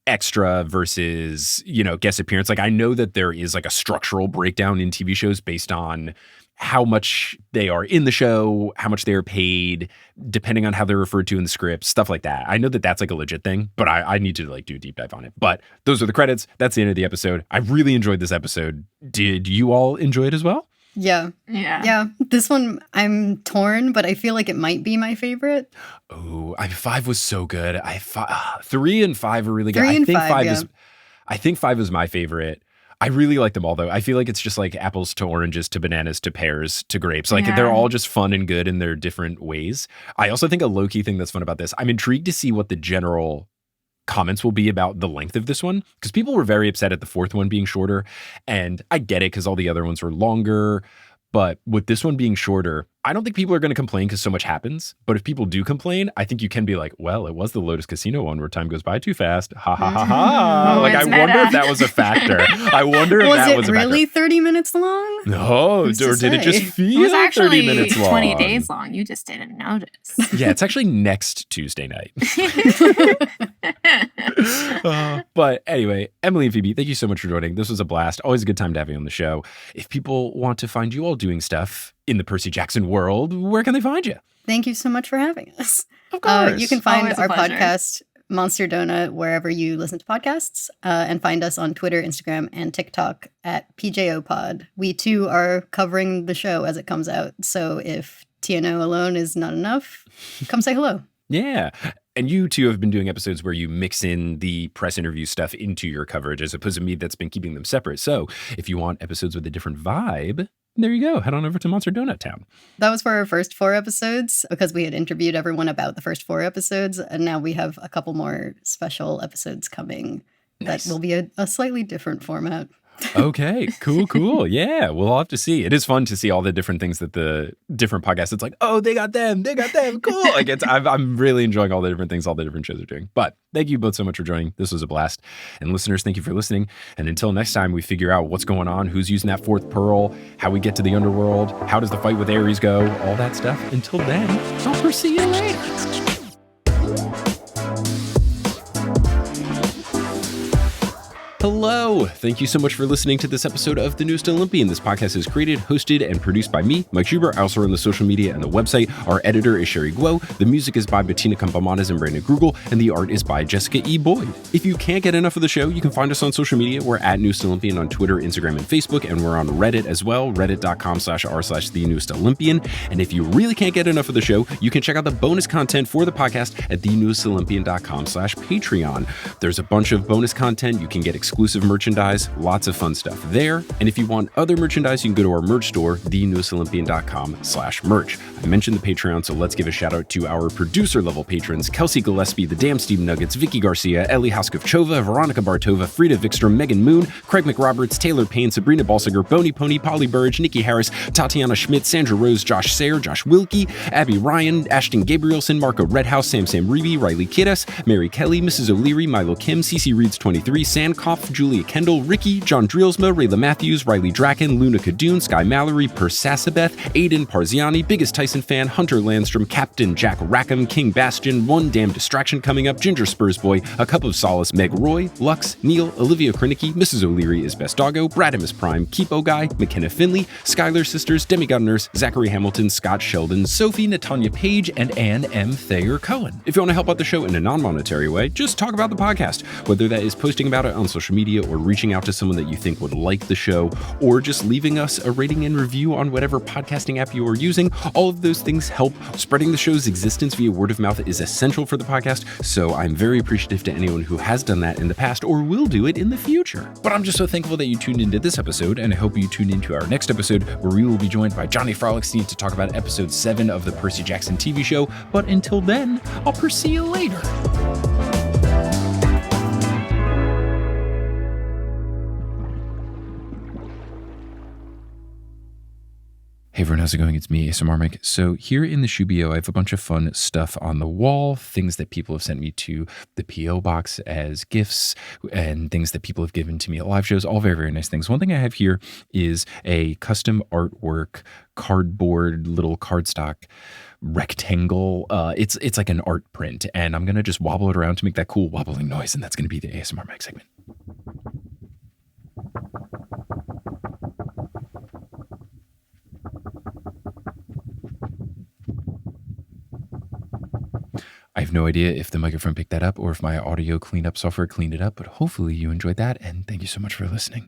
extra versus, guest appearance. Like I know that there is like a structural breakdown in TV shows based on how much they are in the show, how much they are paid, depending on how they're referred to in the script, stuff like that. I know that that's like a legit thing, but I need to like do a deep dive on it. But those are the credits. That's the end of the episode. I really enjoyed this episode. Did you all enjoy it as well? Yeah. This one, I'm torn, but I feel like it might be my favorite. Oh, 5 was so good. 3 and 5 are really good. 3 and 5, I think 5 is my favorite. I really like them all, though. I feel like it's just like apples to oranges to bananas to pears to grapes. Like they're all just fun and good in their different ways. I also think a low-key thing that's fun about this, I'm intrigued to see what the general comments will be about the length of this one, because people were very upset at the 4th one being shorter, and I get it because all the other ones were longer. But with this one being shorter, I don't think people are going to complain because so much happens. But if people do complain, I think you can be like, well, it was the Lotus Casino one where time goes by too fast. Ha ha ha ha. Like, I wonder if that was a factor. I wonder if that was a factor. Was it really 30 minutes long? No, or did it just feel it was actually 30 minutes long? 20 days long. You just didn't notice. Yeah, it's actually next Tuesday night. But anyway, Emily and Phoebe, thank you so much for joining. This was a blast. Always a good time to have you on the show. If people want to find you all doing stuff in the Percy Jackson world, where can they find you? Thank you so much for having us. Of course. You can find Always a our pleasure. podcast, Monster Donut, wherever you listen to podcasts, and find us on Twitter, Instagram, and TikTok at PJOPod. We, too, are covering the show as it comes out. So if TNO alone is not enough, come say hello. Yeah. And you two have been doing episodes where you mix in the press interview stuff into your coverage as opposed to me that's been keeping them separate. So if you want episodes with a different vibe, there you go. Head on over to Monster Donut Town. That was for our first 4 episodes because we had interviewed everyone about the first 4 episodes. And now we have a couple more special episodes coming that will be a slightly different format. Okay, cool. Yeah, we'll have to see. It is fun to see all the different things that the different podcasts, it's like, oh, they got them, cool. Like I'm really enjoying all the different things all the different shows are doing. But thank you both so much for joining. This was a blast. And listeners, thank you for listening. And until next time we figure out what's going on, who's using that 4th pearl, how we get to the underworld, how does the fight with Ares go, all that stuff. Until then, I'll see you later. Hello. Thank you so much for listening to this episode of The Newest Olympian. This podcast is created, hosted, and produced by me, Mike Schubert. I also run the social media and the website. Our editor is Sherry Guo. The music is by Bettina Campamanes and Brandon Grugel, and the art is by Jessica E. Boyd. If you can't get enough of the show, you can find us on social media. We're at Newest Olympian on Twitter, Instagram, and Facebook, and we're on Reddit as well, reddit.com/r/The Newest Olympian. And if you really can't get enough of the show, you can check out the bonus content for the podcast at thenewestolympian.com/Patreon. There's a bunch of bonus content. You can get exclusive merchandise, lots of fun stuff there. And if you want other merchandise, you can go to our merch store, thenewestolympian.com/merch. I mentioned the Patreon, so let's give a shout out to our producer level patrons: Kelsey Gillespie, The Damn Steve Nuggets, Vicky Garcia, Ellie Hoskovchova, Veronica Bartova, Frida Vikstrom, Megan Moon, Craig McRoberts, Taylor Payne, Sabrina Balsiger, Boney Pony, Polly Burridge, Nikki Harris, Tatiana Schmidt, Sandra Rose, Josh Sayre, Josh Wilkie, Abby Ryan, Ashton Gabrielson, Marco Redhouse, Sam Reeby, Riley Kiddes, Mary Kelly, Mrs. O'Leary, Milo Kim, CC Reeds 23, Sandkopf, Julia Kendall, Ricky, John Drielsma, Rayla Matthews, Riley Draken, Luna Kadoon, Sky Mallory, Persacabeth, Aiden Parziani, Biggest Tyson Fan, Hunter Landstrom, Captain Jack Rackham, King Bastion, One Damn Distraction Coming Up, Ginger Spurs Boy, A Cup of Solace, Meg Roy, Lux, Neil, Olivia Krinicki, Mrs. O'Leary is Best Doggo, Bradimus Prime, Keepo Guy, McKenna Finley, Skylar Sisters, Demigod Nurse, Zachary Hamilton, Scott Sheldon, Sophie, Natanya Page, and Ann M. Thayer Cohen. If you want to help out the show in a non-monetary way, just talk about the podcast, whether that is posting about it on social social media, or reaching out to someone that you think would like the show, or just leaving us a rating and review on whatever podcasting app you are using. All of those things help. Spreading the show's existence via word of mouth is essential for the podcast, so I'm very appreciative to anyone who has done that in the past or will do it in the future. But I'm just so thankful that you tuned into this episode, and I hope you tune into our next episode, where we will be joined by Johnny Frolickstein to talk about episode 7 of the Percy Jackson TV show. But until then, I'll see you later. Hey everyone, how's it going? It's me, ASMR Mike. So here in the Shubio, I have a bunch of fun stuff on the wall, things that people have sent me to the P.O. box as gifts, and things that people have given to me at live shows, all very, very nice things. One thing I have here is a custom artwork, cardboard, little cardstock rectangle. It's like an art print, and I'm going to just wobble it around to make that cool wobbling noise, and that's going to be the ASMR Mike segment. I have no idea if the microphone picked that up or if my audio cleanup software cleaned it up, but hopefully you enjoyed that, and thank you so much for listening.